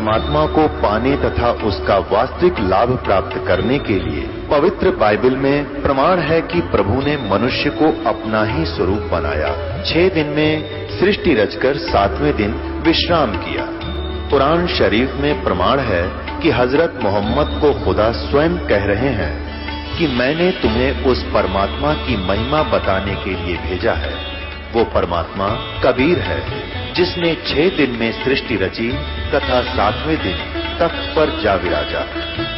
परमात्मा को पाने तथा उसका वास्तविक लाभ प्राप्त करने के लिए पवित्र बाइबल में प्रमाण है कि प्रभु ने मनुष्य को अपना ही स्वरूप बनाया। 6 दिन में सृष्टि रचकर 7वें दिन विश्राम किया। कुरान शरीफ में प्रमाण है कि हजरत मोहम्मद को खुदा स्वयं कह रहे हैं कि मैंने तुम्हें उस परमात्मा की महिमा बताने के लिए भेजा है। वो परमात्मा कबीर है जिसने 6 दिन में सृष्टि रची तथा 7वें दिन तख्त पर जा विराजा।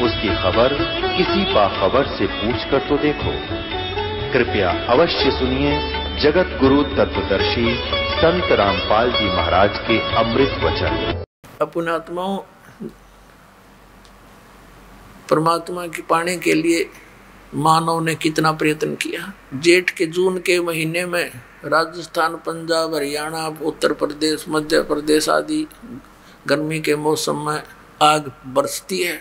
उसकी खबर किसी बाखबर से पूछकर तो देखो। कृपया अवश्य सुनिए जगत गुरु तत्वदर्शी संत रामपाल जी महाराज के अमृत वचन। पुण्यात्माओं, परमात्मा की पाने के लिए मानव ने कितना प्रयत्न किया। जेठ के जून के महीने में राजस्थान, पंजाब, हरियाणा, उत्तर प्रदेश, मध्य प्रदेश आदि गर्मी के मौसम में आग बरसती है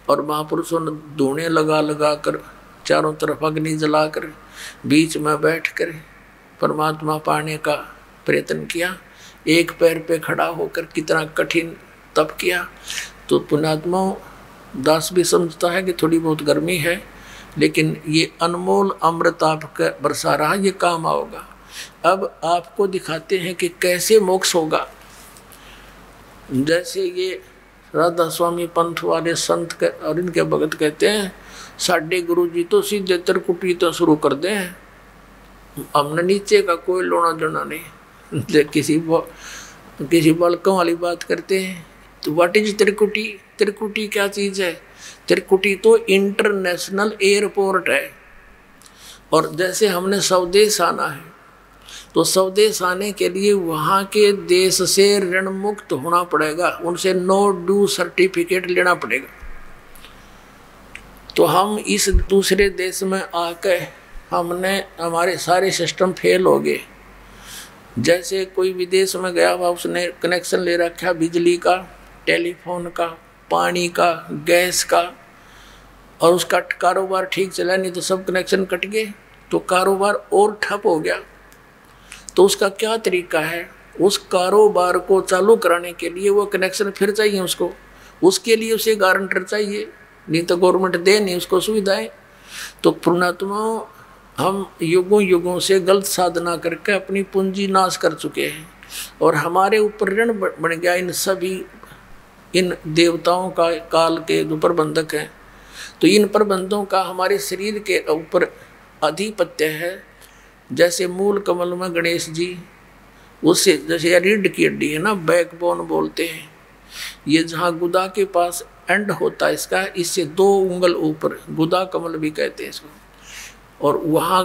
और महापुरुषों ने धुएं लगा लगा कर चारों तरफ अग्नि जलाकर बीच में बैठकर परमात्मा पाने का प्रयत्न किया। एक पैर पे खड़ा होकर कितना कठिन तप किया। तो पुण्यात्माओं, दास भी समझता है कि थोड़ी बहुत गर्मी है, लेकिन ये अनमोल अमृत आपका बरसा रहा, ये काम आओगा। अब आपको दिखाते हैं कि कैसे मोक्ष होगा। जैसे ये राधा स्वामी पंथ वाले संत और इनके भगत कहते हैं, साढ़े गुरु जी तो सीधे त्रिकुटी तो शुरू कर दे, हमने नीचे का कोई लोना जोना नहीं। किसी बालकों वाली बात करते हैं। तो व्हाट इज त्रिकुटी? त्रिकुटी क्या चीज है? त्रिकुटी तो इंटरनेशनल एयरपोर्ट है। और जैसे हमने स्वदेश आना है, तो स्वदेश आने के लिए वहाँ के देश से ऋण मुक्त होना पड़ेगा, उनसे नो ड्यू सर्टिफिकेट लेना पड़ेगा। तो हम इस दूसरे देश में आकर हमारे सारे सिस्टम फेल हो गए। जैसे कोई विदेश में गया हुआ, उसने कनेक्शन ले रखा बिजली का, टेलीफोन का, पानी का, गैस का, और उसका कारोबार ठीक चला नहीं तो सब कनेक्शन कट गए, तो कारोबार और ठप हो गया। तो उसका क्या तरीका है? उस कारोबार को चालू कराने के लिए वो कनेक्शन फिर चाहिए उसको, उसके लिए उसे गारंटर चाहिए, नहीं तो गवर्नमेंट दे नहीं उसको सुविधाएं। तो पुण्यात्माओं, हम युगों युगों से गलत साधना करके अपनी पूंजी नाश कर चुके हैं और हमारे ऊपर ऋण बन गया इन देवताओं का, काल के जो प्रबंधक हैं। तो इन प्रबंधों का हमारे शरीर के ऊपर आधिपत्य है। जैसे मूल कमल में गणेश जी, उससे जैसे रीढ़ की हड्डी है ना, बैकबोन बोलते हैं, ये जहाँ गुदा के पास एंड होता है इसका, इससे 2 उंगल ऊपर गुदा कमल भी कहते हैं इसको, और वहाँ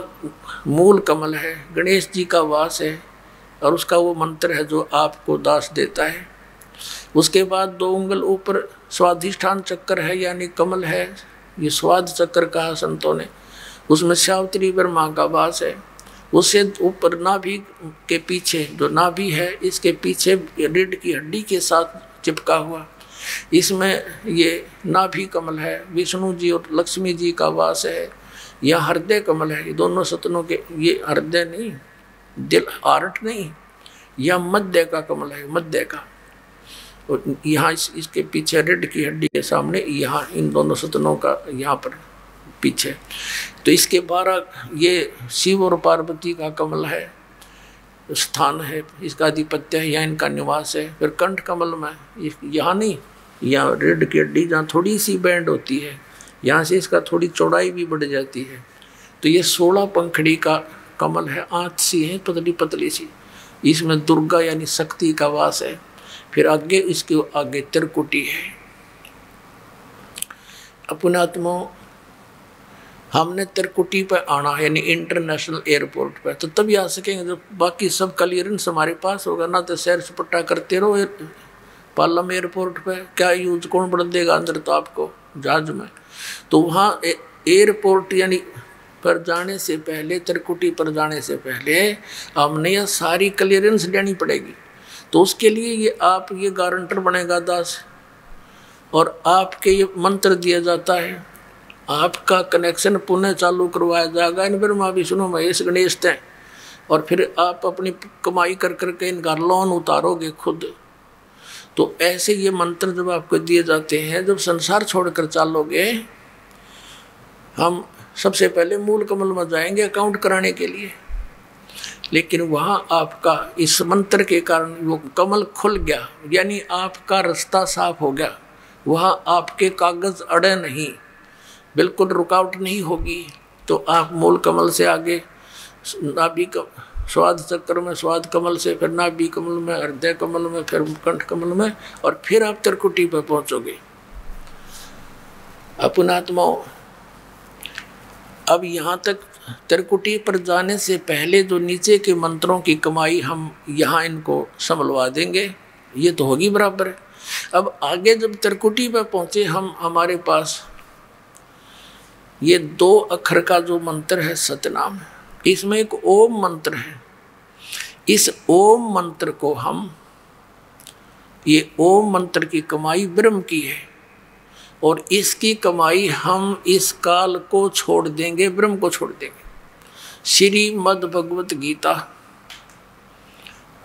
मूल कमल है, गणेश जी का वास है, और उसका वो मंत्र है जो आपको दास देता है। उसके बाद 2 उंगल ऊपर स्वाधिष्ठान चक्र है, यानी कमल है, ये स्वाद चक्र कहा संतों ने, उसमें सावित्री ब्रह्मा का वास है। उससे ऊपर नाभि के पीछे जो नाभि है, इसके पीछे रीढ़ की हड्डी के साथ चिपका हुआ, इसमें ये नाभि कमल है, विष्णु जी और लक्ष्मी जी का वास है। यह हृदय कमल है, ये दोनों सतनों के, ये हृदय नहीं, दिल हार्ट नहीं, यह मध्य का कमल है, मध्य का। और यहाँ इसके पीछे रीढ़ की हड्डी के सामने, यहाँ इन दोनों सतनों का यहाँ पर पीछे। तो इसके 12 ये शिव और पार्वती का कमल है, स्थान है, इसका आधिपत्य है, यहाँ इनका निवास है। फिर कंठ कमल में यहाँ नहीं, यहाँ रीढ़ की हड्डी जहाँ थोड़ी सी बैंड होती है, यहाँ से इसका थोड़ी चौड़ाई भी बढ़ जाती है। तो ये 16 पंखड़ी का कमल है, आँच सी है, पतली पतली सी, इसमें दुर्गा यानी शक्ति का वास है। फिर आगे इसके आगे त्रिकुटी है। पुण्यात्माओं, हमने त्रिकुटी पर आना है, यानी इंटरनेशनल एयरपोर्ट पर, तो तभी आ सकेंगे जब बाकी सब क्लियरेंस हमारे पास होगा। ना तो सैर सपट्टा करते रहो पालम एयरपोर्ट पे, क्या यूज कौन बढ़ देगा अंदर तो आपको जहाज में। तो वहाँ एयरपोर्ट यानी पर जाने से पहले, त्रिकुटी पर जाने से पहले हमने यह सारी क्लियरेंस लेनी पड़ेगी। तो उसके लिए ये गारंटर बनेगा दास, और आपके ये मंत्र दिया जाता है, आपका कनेक्शन पुनः चालू करवाया जाएगा इन ब्रह्मा विष्णु महेश गणेश तय। और फिर आप अपनी कमाई कर करके इनका लोन उतारोगे खुद। तो ऐसे ये मंत्र जब आपको दिए जाते हैं, जब संसार छोड़कर चालोगे, हम सबसे पहले मूल कमल में जाएंगे अकाउंट कराने के लिए, लेकिन वहाँ आपका इस मंत्र के कारण वो कमल खुल गया, यानी आपका रास्ता साफ हो गया। वहाँ आपके कागज अड़े नहीं, बिल्कुल रुकावट नहीं होगी, तो आप मूल कमल से आगे नाभि स्वाद चक्र में, स्वाद कमल से फिर नाभि कमल में, हृदय कमल में, फिर कंठ कमल में, और फिर आप त्रिकुटी पर पहुंचोगे। अपनात्माओं, अब यहाँ तक त्रिकुटी पर जाने से पहले जो नीचे के मंत्रों की कमाई हम यहाँ इनको संभलवा देंगे, ये तो होगी बराबर है। अब आगे जब त्रिकुटी पर पहुंचे हम, हमारे पास ये 2 अक्षर का जो मंत्र है सतनाम, इसमें एक ओम मंत्र है। इस ओम मंत्र को हम, ये ओम मंत्र की कमाई ब्रह्म की है, और इसकी कमाई हम इस काल को छोड़ देंगे, ब्रह्म को छोड़ देंगे। श्रीमद् भगवत गीता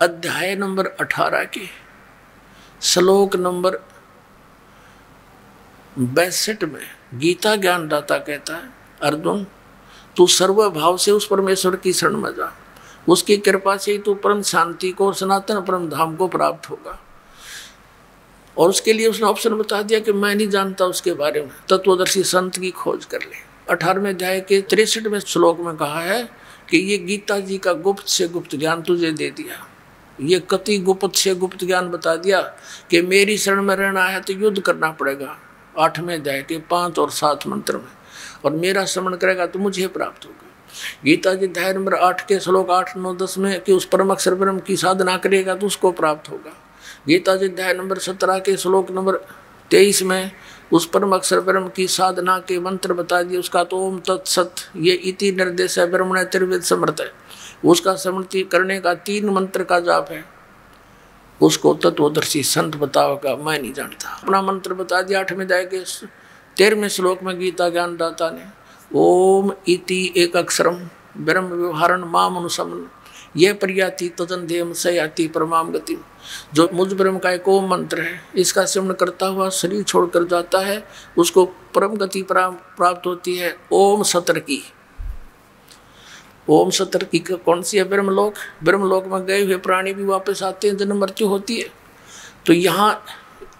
अध्याय नंबर 18 के श्लोक नंबर 62 में गीता ज्ञानदाता कहता है, अर्जुन तू सर्वभाव से उस परमेश्वर की शरण में जा, उसकी कृपा से ही तू परम शांति को, सनातन परम धाम को प्राप्त होगा। और उसके लिए उसने ऑप्शन बता दिया कि मैं नहीं जानता उसके बारे में, तत्वदर्शी संत की खोज कर ले। 18वें अध्याय के 63वें श्लोक में कहा है कि ये गीता जी का गुप्त से गुप्त ज्ञान तुझे दे दिया, ये कति गुप्त से गुप्त ज्ञान बता दिया कि मेरी शरण में रहना है तो युद्ध करना पड़ेगा, 8वें अध्याय के 5 और 7 मंत्र में, और मेरा श्रवण करेगा तो मुझे प्राप्त होगा। गीता जी अध्याय नंबर 8 के श्लोक 8, 9, 10 में कि उस परम अक्षर ब्रह्म की साधना करेगा तो उसको प्राप्त होगा। गीता जी अध्याय नंबर 17 के श्लोक नंबर 23 में उस परम अक्षर ब्रह्म की साधना के मंत्र बता दिए, उसका तो ओम तत्सत ये इति निर्देश है, ब्रह्मण त्रिवेद समर्थ है, उसका स्मृति करने का 3 मंत्र का जाप है, उसको तत्वदर्शी संत बताओगा, मैं नहीं जानता। अपना मंत्र बता दिया 8वें अध्याय के 13वें श्लोक में गीता ज्ञानदाता ने, ओम इति एक अक्षरम ब्रह्म व्यवहारण माम अनुसमन ये प्रयाति तजन देम सयाति परमाम गति। जो मुझ ब्रह्म का एक ओम मंत्र है, इसका सिमरण करता हुआ शरीर छोड़कर जाता है, उसको परम गति प्राप्त होती है। ओम सतर की, ओम सतर की कौन सी है? ब्रह्मलोक। ब्रह्मलोक में गए हुए प्राणी भी वापस आते हैं, जन्म मृत्यु होती है। तो यहाँ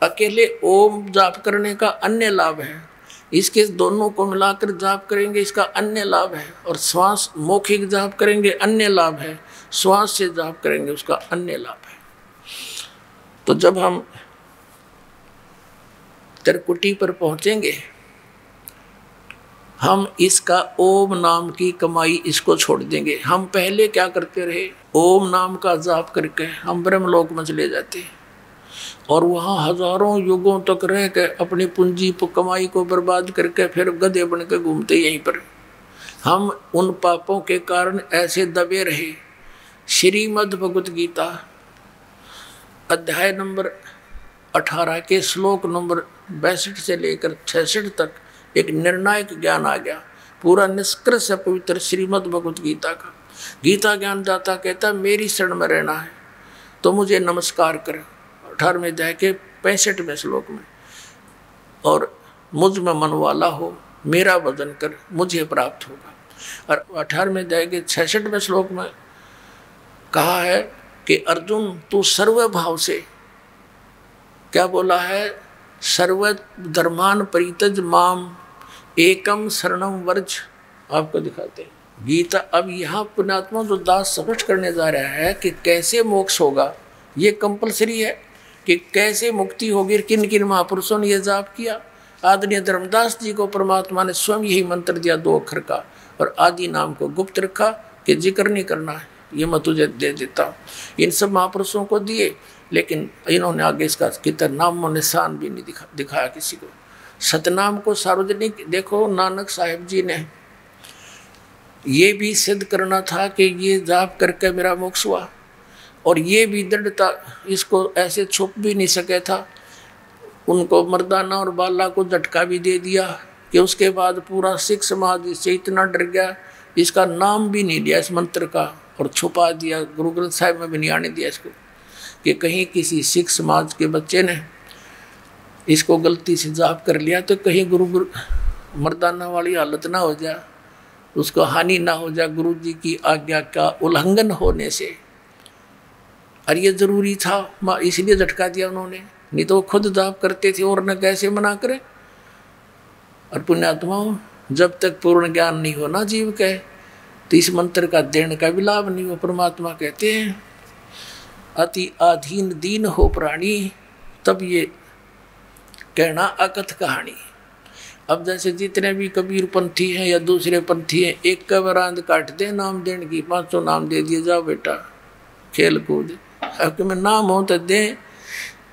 अकेले ओम जाप करने का अन्य लाभ है, इसके दोनों को मिलाकर जाप करेंगे इसका अन्य लाभ है, और श्वास मौखिक जाप करेंगे अन्य लाभ है, श्वास से जाप करेंगे उसका अन्य लाभ है। तो जब हम त्रिकुटी पर पहुंचेंगे, हम इसका ओम नाम की कमाई इसको छोड़ देंगे। हम पहले क्या करते रहे, ओम नाम का जाप करके हम ब्रह्मलोक में चले जाते हैं, और वहाँ हजारों युगों तक रह के अपनी पूंजी कमाई को बर्बाद करके फिर गधे बन के घूमते यहीं पर। हम उन पापों के कारण ऐसे दबे रहे। श्रीमद् भगवत गीता अध्याय नंबर 18 के श्लोक नंबर 62 से लेकर 66 तक एक निर्णायक ज्ञान आ गया, पूरा निष्कर्ष है पवित्र श्रीमद् भगवत गीता का। गीता ज्ञानदाता कहता मेरी शरण में रहना है तो मुझे नमस्कार कर, 18वें अध्याय के 65वें श्लोक में, और मुझ में मन वाला हो मेरा भजन कर मुझे प्राप्त होगा। और 18वें अध्याय के 66वें श्लोक में कहा है कि अर्जुन तू सर्वभाव से, क्या बोला है, सर्व धर्मान परित्यज माम एकम शरणम वर्ज। आपको दिखाते हैं गीता। अब यहाँ पुण्यात्मा जो दास स्पष्ट करने जा रहा है कि कैसे मोक्ष होगा, ये कंपलसरी है कि कैसे मुक्ति होगी। किन किन महापुरुषों ने यह जाप किया। आदरणीय धर्मदास जी को परमात्मा ने स्वयं यही मंत्र दिया 2 अक्षर का, और आदि नाम को गुप्त रखा कि जिक्र नहीं करना है, ये मैं तुझे दे देता हूँ। इन सब महापुरुषों को दिए, लेकिन इन्होंने आगे इसका कितना नाम और निशान भी नहीं दिखाया किसी को। सतनाम को सार्वजनिक, देखो नानक साहिब जी ने ये भी सिद्ध करना था कि ये जाप करके मेरा मोक्ष हुआ, और ये भी दृढ़ता, इसको ऐसे छुप भी नहीं सके था। उनको मर्दाना और बाला को झटका भी दे दिया कि उसके बाद पूरा सिख समाज इससे इतना डर गया, इसका नाम भी नहीं लिया इस मंत्र का, और छुपा दिया। गुरु ग्रंथ साहिब में भी नहीं आने दिया इसको। कि कहीं किसी सिख समाज के बच्चे ने इसको गलती से जाप कर लिया तो कहीं गुरु मर्दाना वाली हालत ना हो जाए, उसको हानि ना हो जाए गुरु जी की आज्ञा का उल्लंघन होने से। और ये जरूरी था, इसलिए झटका दिया उन्होंने, नहीं तो वो खुद जाप करते थे और न कैसे मना करें। और पुण्यात्माओं, जब तक पूर्ण ज्ञान नहीं होना जीव के तो इस मंत्र का देने का भी लाभ नहीं हो। परमात्मा कहते हैं अति आधीन दीन हो प्राणी, तब ये कहना अकथ कहानी। अब जैसे जितने भी कबीर पंथी हैं या दूसरे पंथी हैं, एक का बरांद काट दे नाम देने की, 500 नाम दे दिए, जाओ बेटा खेल कूद, अब में नाम हो तो दें,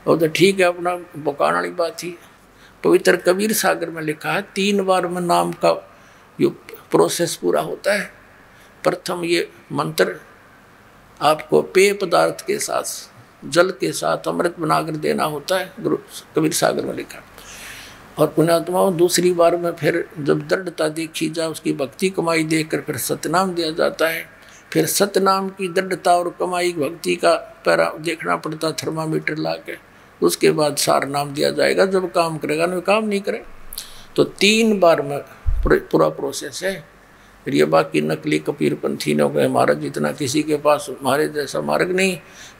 वो तो ठीक है, अपना बुकाने वाली बात ही। पवित्र कबीर सागर में लिखा है 3 बार में नाम का जो प्रोसेस पूरा होता है। प्रथम ये मंत्र आपको पेय पदार्थ के साथ, जल के साथ अमृत बनाकर देना होता है, गुरु कबीर सागर में लिखा। और पुण्यात्माओं, दूसरी बार में फिर जब दृढ़ता देखी जाए, उसकी भक्ति कमाई देखकर फिर सतनाम दिया जाता है। फिर सतनाम की दृढ़ता और कमाई भक्ति का पैरा देखना पड़ता थर्मामीटर ला के, उसके बाद सार नाम दिया जाएगा। जब काम करेगा ना, काम नहीं करे तो 3 बार में पूरा प्रोसेस है। फिर ये बाकी नकली कबीर पंथी ने गए, महाराज जितना किसी के पास हमारे जैसा मार्ग नहीं,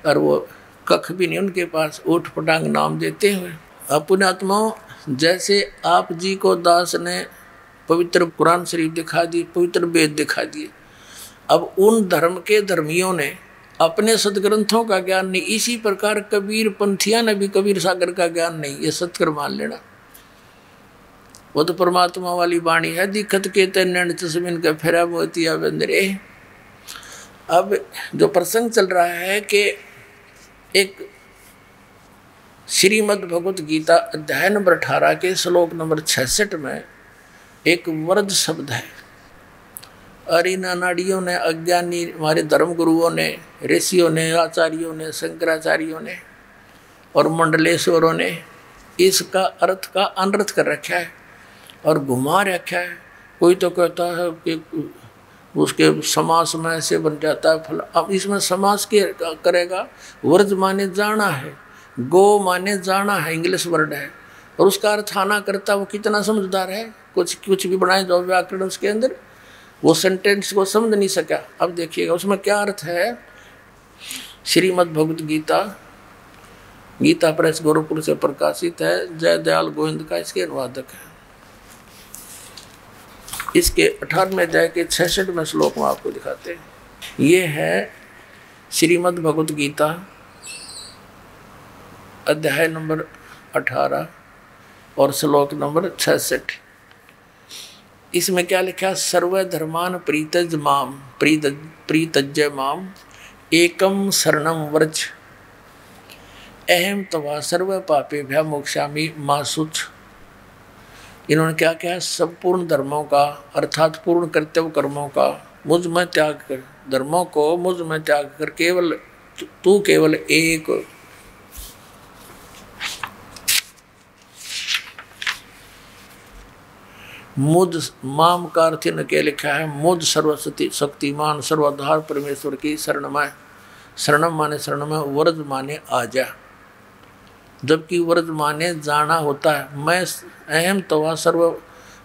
और वो कख भी नहीं उनके पास, ऊट पटांग नाम देते हुए। अब पुण्यात्माओं, जैसे आप जी को दास ने पवित्र कुरान शरीफ दिखा दी, पवित्र वेद दिखा दिए, अब उन धर्म के धर्मियों ने अपने सदग्रंथों का ज्ञान नहीं, इसी प्रकार कबीर पंथिया ने भी कबीर सागर का ज्ञान नहीं, ये सत्कर मान लेना। वो तो परमात्मा वाली वाणी है, दिक्कत के तैन चश्मिन का फेरा मोतिया बंदरे। अब जो प्रसंग चल रहा है कि एक श्रीमद् भगवत गीता अध्याय नंबर 18 के श्लोक नंबर 66 में एक वर्ज शब्द है, और इन अनाड़ियों ने, अज्ञानी हमारे धर्म गुरुओं ने, ऋषियों ने, आचार्यों ने, शंकराचार्यों ने और मंडलेश्वरों ने इसका अर्थ का अनर्थ कर रखा है और घुमा रखा है। कोई तो कहता है कि उसके समास में ऐसे बन जाता है फल। अब इसमें समास के करेगा, वर्ज माने जाना है, गो माने जाना है, इंग्लिश वर्ड है, और उसका अर्थ आना करता, वो कितना समझदार है। कुछ भी बनाए जाओ व्याकरण उसके अंदर, वो सेंटेंस को समझ नहीं सका। अब देखिएगा उसमें क्या अर्थ है। श्रीमद् भगवत गीता, गीता प्रेस गोरखपुर से प्रकाशित है, जय दयाल गोविंद का इसके अनुवादक है। इसके 18वें अध्याय के 66वें श्लोक में आपको दिखाते हैं। ये है श्रीमद् भगवत गीता अध्याय नंबर 18 और श्लोक नंबर 66। इसमें क्या लिखा है? सर्वधर्मान प्रीतज माम प्रीतज्य माम एकम शरणम व्रज अहम तवा सर्व पापेभ्यः मोक्षामि मा शुच। इन्होंने क्या कहा? संपूर्ण धर्मों का अर्थात पूर्ण कर्तव्य कर्मों का मुझ में त्याग कर, धर्मों को मुझ में त्याग कर केवल तू केवल एक मुझ माम का अर्थ न क्या लिखा है? मुझ सर्वशक्ति शक्तिमान सर्वाधार परमेश्वर की शरण में, शरणम माने शरण में, व्रज माने आजा, जबकि व्रज माने जाना होता है। मैं अहम तवा सर्व,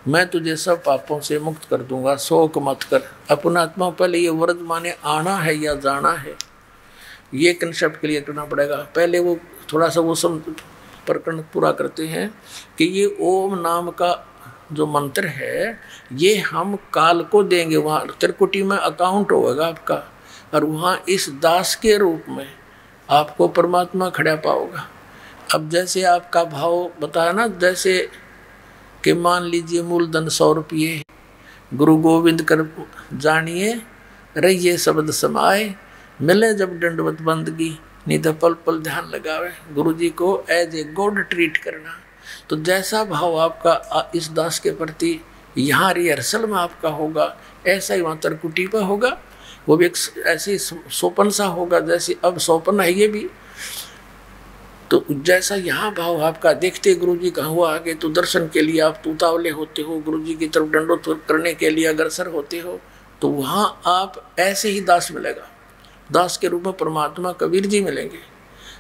मैं तुझे सब पापों से मुक्त कर दूंगा, शोक मत कर। अपना आत्मा पहले ये व्रज माने आना है या जाना है, ये कंसेप्ट क्लियर करना पड़ेगा। पहले वो थोड़ा सा वो प्रकरण पूरा करते हैं कि ये ओम नाम का जो मंत्र है ये हम काल को देंगे, वहाँ त्रिकुटी में अकाउंट होगा आपका, और वहाँ इस दास के रूप में आपको परमात्मा खड़ा पाओगा। अब जैसे आपका भाव बताया ना, जैसे कि मान लीजिए मूलधन 100 रुपये, गुरु गोविंद कर जानिए रहिए शब्द समाए, मिले जब दंडवत बंदगी निध पल पल ध्यान लगावे, गुरु जी को एज ए गॉड ट्रीट करना। तो जैसा भाव आपका इस दास के प्रति यहाँ रिहर्सल में आपका होगा, ऐसा ही वहाँ त्रिकुटी पर होगा। वो भी एक ऐसे सोपन सा होगा, जैसे अब सोपन है ये भी। तो जैसा यहाँ भाव आपका देखते गुरु जी कहाँ हुआ आगे, तो दर्शन के लिए आप उतावले होते हो, गुरु जी की तरफ दंडोत करने के लिए अग्रसर होते हो, तो वहाँ आप ऐसे ही दास मिलेगा। दास के रूप में परमात्मा कबीर जी मिलेंगे।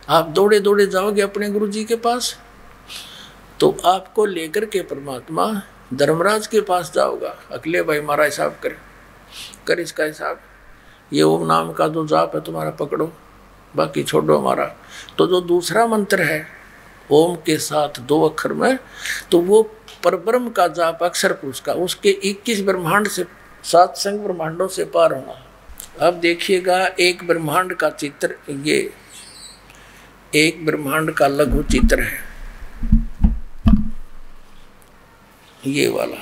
आप दौड़े दौड़े जाओगे अपने गुरु जी के पास, तो आपको लेकर के परमात्मा धर्मराज के पास जाओगा। अकेले भाई हमारा हिसाब कर इसका हिसाब, ये ओम नाम का जो जाप है तुम्हारा पकड़ो, बाकी छोड़ो हमारा। तो जो दूसरा मंत्र है ओम के साथ 2 अक्षर में, तो वो परब्रह्म का जाप अक्षर पुरुष का, उसके 21 ब्रह्मांड से 7 संग ब्रह्मांडों से पार होना। अब देखिएगा एक ब्रह्मांड का चित्र, ये एक ब्रह्मांड का लघु चित्र है, ये वाला,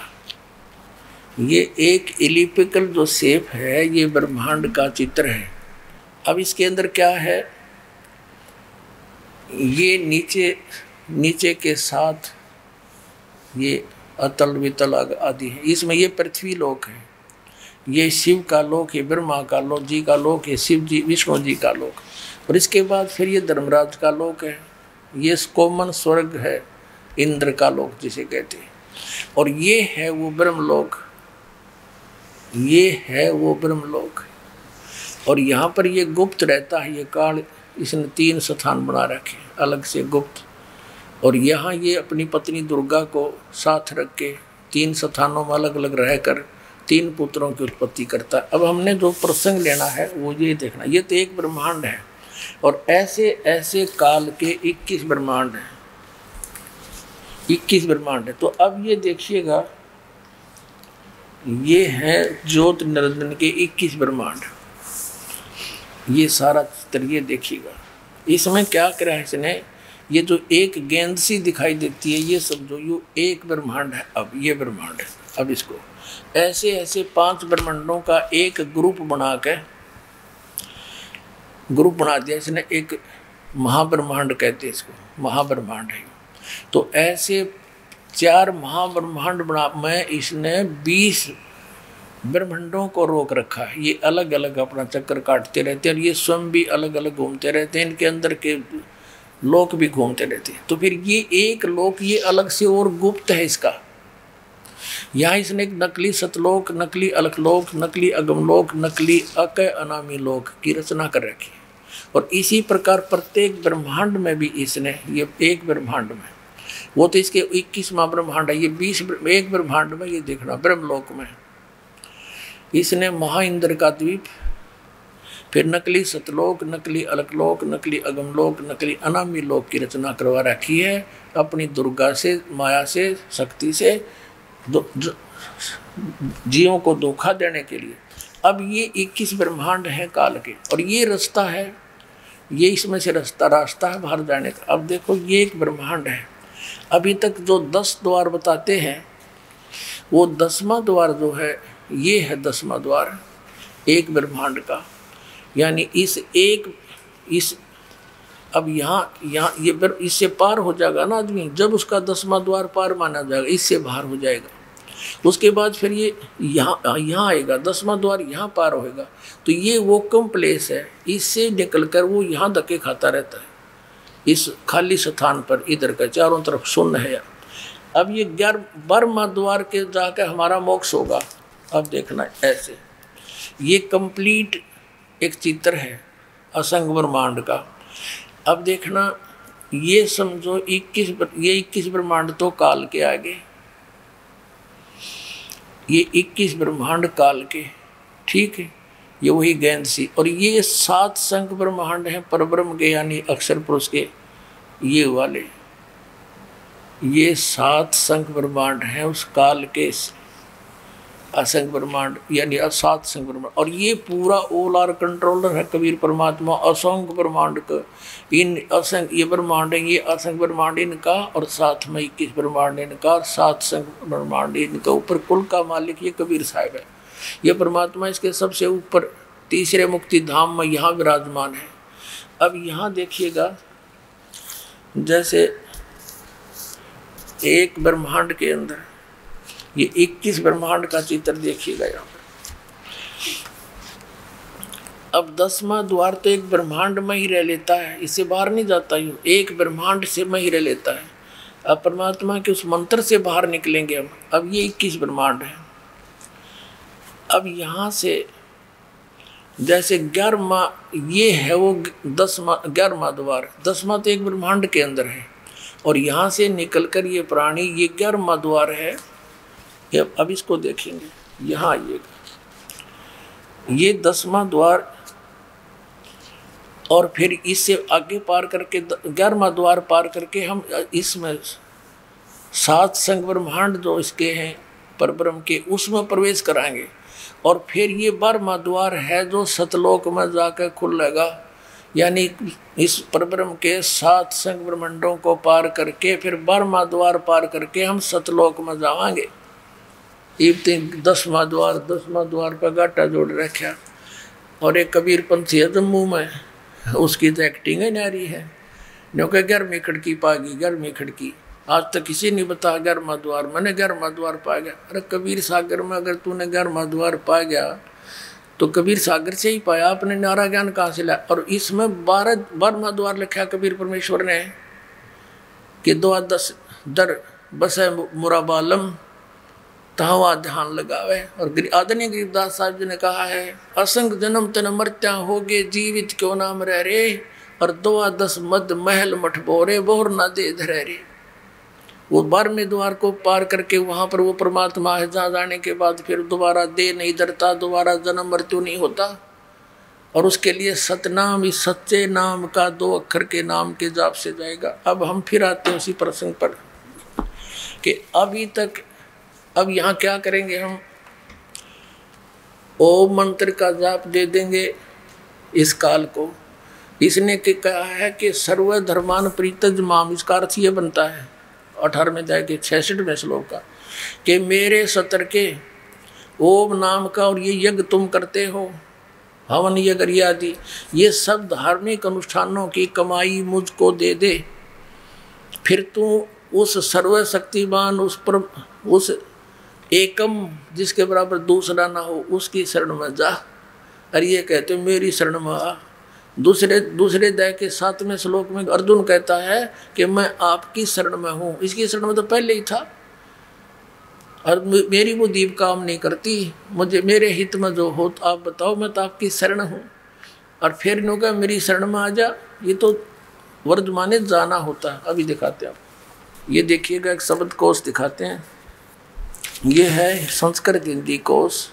ये एक एलिप्टिकल जो शेप है, ये ब्रह्मांड का चित्र है। अब इसके अंदर क्या है, ये नीचे के साथ ये अतल वितल आदि है, इसमें ये पृथ्वी लोक है, ये शिव का लोक है, ब्रह्मा का लोक जी का लोक है, शिव जी विष्णु जी का लोक, और इसके बाद फिर ये धर्मराज का लोक है, ये कोमन स्वर्ग है, इंद्र का लोक जिसे कहते हैं, और ये है वो ब्रह्मलोक, ये है वो ब्रह्मलोक। और यहाँ पर ये गुप्त रहता है, ये काल, इसने 3 स्थान बना रखे अलग से गुप्त, और यहाँ ये अपनी पत्नी दुर्गा को साथ रख के 3 स्थानों में अलग अलग रहकर 3 पुत्रों की उत्पत्ति करता है। अब हमने जो प्रसंग लेना है वो ये देखना, ये तो एक ब्रह्मांड है, और ऐसे ऐसे काल के 21 ब्रह्मांड हैं, 21 ब्रह्मांड है। तो अब ये देखिएगा, ये है ज्योत निरंजन के 21 ब्रह्मांड, ये सारा चित्र ये देखिएगा। इसमें क्या करा है इसने, ये जो एक गेंद सी दिखाई देती है, ये समझो ये एक ब्रह्मांड है। अब ये ब्रह्मांड है, अब इसको ऐसे ऐसे 5 ब्रह्मांडों का एक ग्रुप बना दिया इसने, एक महाब्रह्मांड कहते हैं इसको, महाब्रह्मांड है। तो ऐसे 4 महाब्रह्मांड में इसने 20 ब्रह्मांडों को रोक रखा है। ये अलग अलग अपना चक्कर काटते रहते हैं, और ये स्वयं भी अलग अलग घूमते रहते हैं, इनके अंदर के लोक भी घूमते रहते हैं। तो फिर ये एक लोक ये अलग से और गुप्त है इसका। यहाँ इसने एक नकली सतलोक, नकली अलकलोक, नकली अगमलोक, नकली अकय अनामी लोक की रचना कर रखी है। और इसी प्रकार प्रत्येक ब्रह्मांड में भी इसने, ये एक ब्रह्मांड में, वो तो इसके 21वां ब्रह्मांड है, ये 20 एक ब्रह्मांड में, ये देखना ब्रह्मलोक में इसने महाइंद्र का द्वीप, फिर नकली सतलोक, नकली अलकलोक, नकली अगमलोक, नकली अनामी लोक की रचना करवा रखी है अपनी दुर्गा से, माया से, शक्ति से जीवों को धोखा देने के लिए। अब ये 21 ब्रह्मांड हैं काल के, और ये रास्ता है, ये इसमें से रास्ता है बाहर जाने का। अब देखो ये एक ब्रह्मांड है, अभी तक जो 10 द्वार बताते हैं, वो 10वां द्वार जो है, ये है 10वां द्वार एक ब्रह्मांड का। यानी अब यहाँ ये इससे पार हो जाएगा ना आदमी, जब उसका 10वां द्वार पार माना जाएगा, इससे बाहर हो जाएगा। उसके बाद फिर ये यहाँ आएगा, 10वां द्वार यहाँ पार होएगा, तो ये वो कम प्लेस है, इससे निकलकर वो यहाँ धक्के खाता रहता है इस खाली स्थान पर, इधर का चारों तरफ शून्य है। अब ये 12वां द्वार के जाकर हमारा मोक्ष होगा। अब देखना ऐसे, ये कंप्लीट एक चित्र है असंग ब्रह्मांड का। अब देखना, ये समझो 21 ब्रह्मांड तो काल के आगे, ये 21 ब्रह्मांड काल के, ठीक है, ये वही गेंद सी, और ये 7 संख ब्रह्मांड हैं परब्रह्म के, यानी अक्षर पुरुष के, ये वाले, ये 7 संख ब्रह्मांड हैं उस काल के असंग ब्रह्मांड, यानी 7 संख ब्रह्मांड। और ये पूरा ऑल आर कंट्रोलर है कबीर परमात्मा असंख्य ब्रह्मांड का। इन असंख्य ये ब्रह्मांड है, ये असंख्य ब्रह्मांड इनका, और साथ में 21 ब्रह्मांड इनका, 7 संख्य ब्रह्मांड इनका। ऊपर कुल का मालिक ये कबीर साहिब है, ये परमात्मा इसके सबसे ऊपर तीसरे मुक्ति धाम में यहाँ विराजमान है। अब यहाँ देखिएगा, जैसे एक ब्रह्मांड के अंदर ये 21 ब्रह्मांड का चित्र देखिएगा यहाँ पर। अब 10वां द्वार तो एक ब्रह्मांड में ही रह लेता है, इससे बाहर नहीं जाता, यूँ एक ब्रह्मांड से में ही रह लेता है। अब परमात्मा के उस मंत्र से बाहर निकलेंगे हम। अब ये 21 ब्रह्मांड है। अब यहाँ से जैसे 11वां ये है वो 11वां द्वार, 10वां तो एक ब्रह्मांड के अंदर है, और यहाँ से निकलकर ये प्राणी ये 11वां द्वार है। अब इसको देखेंगे, यहाँ आइएगा, ये 10वां द्वार, और फिर इससे आगे पार करके 11वां द्वार पार करके हम इसमें 7 संग ब्रह्मांड जो इसके हैं परब्रह्म के, उसमें प्रवेश कराएंगे। और फिर ये 12वां द्वार है जो सतलोक में जाकर खुलेगा, यानी इस परब्रह्म के 7 संग ब्रह्मांडों को पार करके फिर 12वां द्वार पार करके हम सतलोक में जावांगे। ये 10वां द्वार पर गाटा जोड़ रखा। और एक कबीर पंथी है जम्मू में, उसकी तो एक्टिंग है नारी है, क्योंकि 11वीं खिड़की पागी, 11वीं खिड़की आज तक किसी नहीं बता 11वां द्वार, मैंने 11वां द्वार पा गया। अरे कबीर सागर में अगर तूने 11वां द्वार पा गया तो कबीर सागर से ही पाया, आपने नारा ज्ञान कहाँ से लाया। और इसमें 12वां द्वार लिखा कबीर परमेश्वर ने कि 2-10 दर बसे मुराबालम तहवा ध्यान लगावे। और आदरणीय गरीबदास साहब जी ने कहा है, असंग जन्म तन मरत्या होगे जीवित क्यों नाम रह रे, और 2-10 मद महल मठ बोरे बोर ना दे धरे रे। वो 12वें द्वार को पार करके वहां पर वो परमात्मा है, जहाँ जाने के बाद फिर दोबारा दे नहीं धरता, दोबारा जन्म मृत्यु नहीं होता। और उसके लिए सतनाम, इस सच्चे नाम का 2 अक्षर के नाम के जाप से जाएगा। अब हम फिर आते हैं उसी प्रसंग पर कि अभी तक, अब यहाँ क्या करेंगे हम, ओम मंत्र का जाप दे देंगे इस काल को। इसने कहा है कि सर्व धर्मान प्रीतज माम, इसका अर्थ ये बनता है 18वें अध्याय के 66वें श्लोक का कि मेरे सतर के ओम नाम का और ये यज्ञ तुम करते हो, हवन यज्ञ आदि, ये सब धार्मिक अनुष्ठानों की कमाई मुझको दे दे। फिर तू उस सर्वशक्तिमान, उस एकम जिसके बराबर दूसरा ना हो, उसकी शरण में जा। और ये कहते मेरी शरण में आ। दूसरे अध्याय के 7वें श्लोक में अर्जुन कहता है कि मैं आपकी शरण में हूँ। इसकी शरण में तो पहले ही था, और मेरी वो दीप काम नहीं करती, मुझे मेरे हित में जो हो तो आप बताओ, मैं तो आपकी शरण हूँ। और फिर इन्होंने कहा मेरी शरण में आ जा, ये तो वर्धमाने जाना होता है। अभी दिखाते हैं आप, ये देखिएगा एक शब्द कोश दिखाते हैं, ये है संस्कृत हिंदी कोश,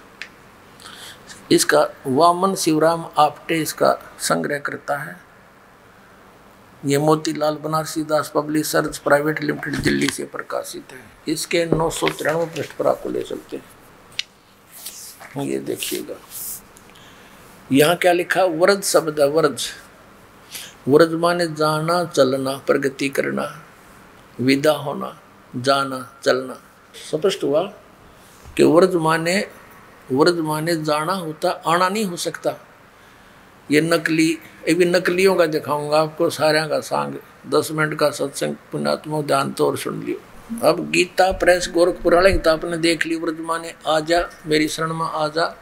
इसका वामन शिवराम आपटे इसका संग्रह करता है। ये मोतीलाल बनारसी दास पब्लिशर्स प्राइवेट लिमिटेड दिल्ली से प्रकाशित है। इसके 993 पृष्ठ पर आपको ले चलते हैं। ये देखिएगा यहाँ क्या लिखा, व्रज शब्द है, व्रज। व्रज माने जाना चलना, प्रगति करना, विदा होना, जाना चलना। स्पष्ट हुआ कि व्रज माने जाना होता, आना नहीं हो सकता। ये नकली, अभी नकलियों का दिखाऊंगा आपको, सारे का सांग 10 मिनट का सत्संग पुण्यात्मा ध्यान तो और सुन लियो। अब गीता प्रेस गोरखपुर वाले गीता आपने देख ली, व्रज माने आ जा, मेरी शरण में आ जा।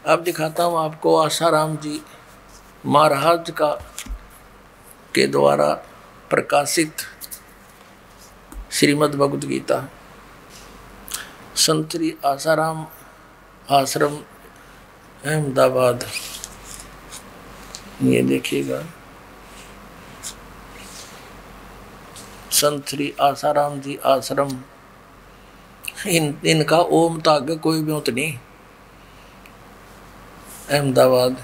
अब दिखाता हूँ आपको आसाराम जी महाराज का के द्वारा प्रकाशित श्रीमद् भगवद गीता, संत श्री आसाराम आश्रम अहमदाबाद। ये देखिएगा, संत श्री आसाराम जी आश्रम, इनका ओम ताग कोई ब्योत नहीं, अहमदाबाद।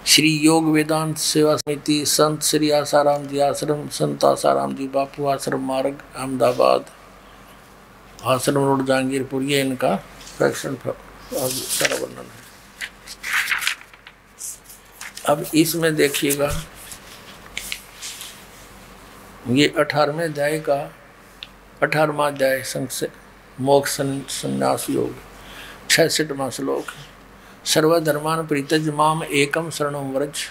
श्री योग वेदांत सेवा समिति, संत श्री आसाराम जी आश्रम, संत आसाराम जी बापू आश्रम मार्ग, अहमदाबाद, आश्रम रोड जहांगीरपुर। ये इनका फैक्शन सारा वर्णन है। अब इसमें देखिएगा, ये 18वें अध्याय का 18वां अध्याय मोक्ष संन्यास योग, 66वां श्लोक। सर्वधर्मान प्रीतज माम एकम शरणम व्रज।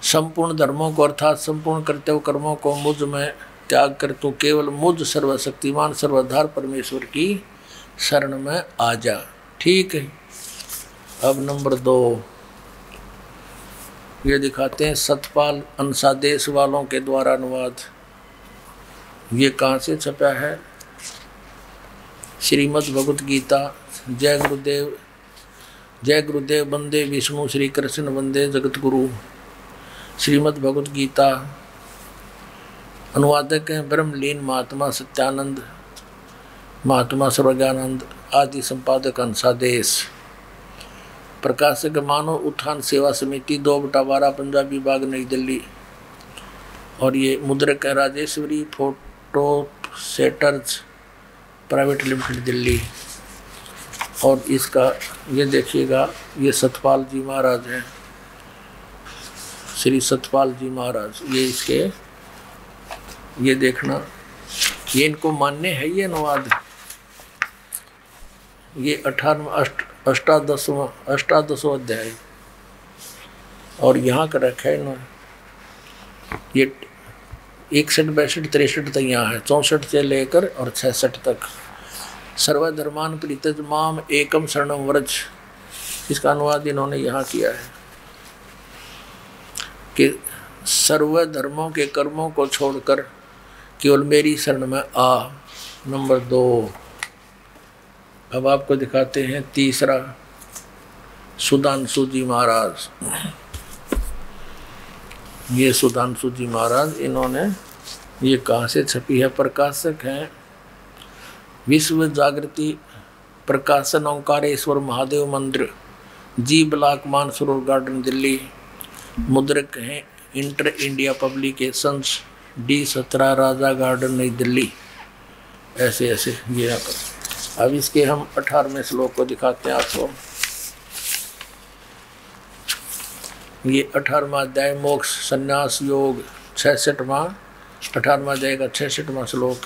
संपूर्ण धर्मों को अर्थात संपूर्ण कर्तव्य कर्मों को मुझ में त्याग कर तू केवल मुझ सर्वशक्तिमान सर्वधार परमेश्वर की शरण में आ जा। ठीक है। अब नंबर 2 ये दिखाते हैं सतपाल अंसादेश वालों के द्वारा अनुवाद। ये कहाँ से छपा है, श्रीमद् भगवद गीता जय गुरुदेव जय गुरुदेव वंदे विष्णु श्री कृष्ण वंदे जगत गुरु। श्रीमद् भगवद गीता। अनुवादक हैं ब्रह्मलीन महात्मा सत्यानंद, महात्मा सर्वज्ञानंद, आदि संपादक अंसादेश। प्रकाशक मानव उत्थान सेवा समिति 2/12 पंजाबी बाग नई दिल्ली। और ये मुद्रक है Rajeshwari photo setters private limited Delhi. और इसका ये देखिएगा, ये सतपाल जी महाराज हैं, श्री सतपाल जी महाराज। ये इसके ये देखना, ये इनको मान्य है ये अनुवाद। ये 18वां अध्याय और यहाँ का रखा है इन्होंने। ये 61, 62, 63 तक यहाँ है, 64 से लेकर और 66 तक। सर्वधर्मान परित्यज माम एकम शरणम व्रज, इसका अनुवाद इन्होंने यहाँ किया है कि सर्वधर्मों के कर्मों को छोड़कर केवल मेरी शरण में आ। नंबर 2। अब आपको दिखाते हैं तीसरा, सुधांशु जी महाराज। ये सुधांशु जी महाराज, इन्होंने ये कहाँ से छपी है? प्रकाशक हैं विश्व जागृति प्रकाशन ओंकारेश्वर महादेव मंदिर, जी ब्लॉक मानसरोवर गार्डन दिल्ली। मुद्रक हैं इंटर इंडिया पब्लिकेशंस, D17 राजा गार्डन नई दिल्ली। ऐसे ऐसे ये यहाँ पर। अब इसके हम 18वें श्लोक को दिखाते हैं आपको। ये 18वां अध्याय मोक्ष संन्यास योग, 18वां अध्याय का 66वां श्लोक।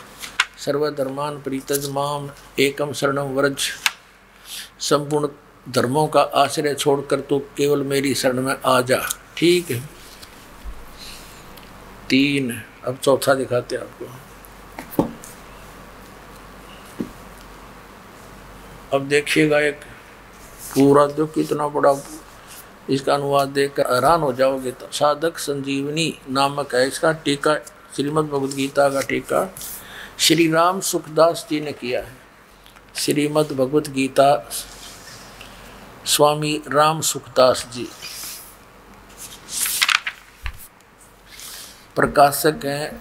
सर्वधर्मान परित्यज माम एकम शरणम व्रज, संपूर्ण धर्मों का आश्रय छोड़कर तू केवल मेरी शरण में आ जा। ठीक है। 3। अब चौथा दिखाते हैं आपको। अब देखिएगा, एक पूरा जो कितना बड़ा, इसका अनुवाद देखकर हैरान हो जाओगे। तो साधक संजीवनी नामक है इसका टीका, श्रीमद् भगवद गीता का टीका श्री राम सुखदास जी ने किया है। श्रीमद् भगवद गीता स्वामी राम सुखदास जी। प्रकाशक हैं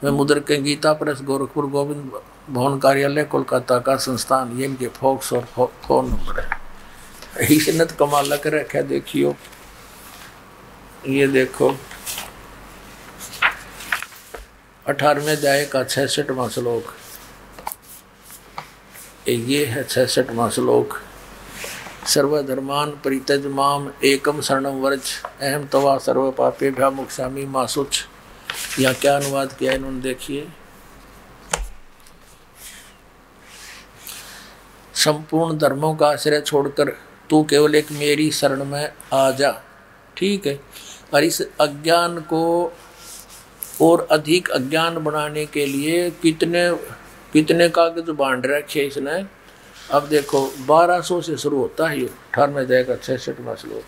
वे मुद्रक हैं गीता प्रेस गोरखपुर गोविंद भवन कार्यालय कोलकाता का संस्थान। ये इनके फॉक्स और फोन नंबर है। इसने तो कमाल कर रखा, देखियो ये देखो 18वें अध्याय का 66वां श्लोक। ये है 66वां श्लोक। सर्वधर्मान परित्यज माम एकम शरणम व्रज, अहम तवा सर्व पापेभ्यः मोक्षामि मा शुच। यहाँ क्या अनुवाद किया इन्होंने, देखिए। संपूर्ण धर्मों का आश्रय छोड़कर तू केवल एक मेरी शरण में आ जा। ठीक है। और इस अज्ञान को और अधिक अज्ञान बनाने के लिए कितने कागज बांध रखे इसने। अब देखो 1200 से शुरू होता है ये 18वें अध्याय का 66वां श्लोक।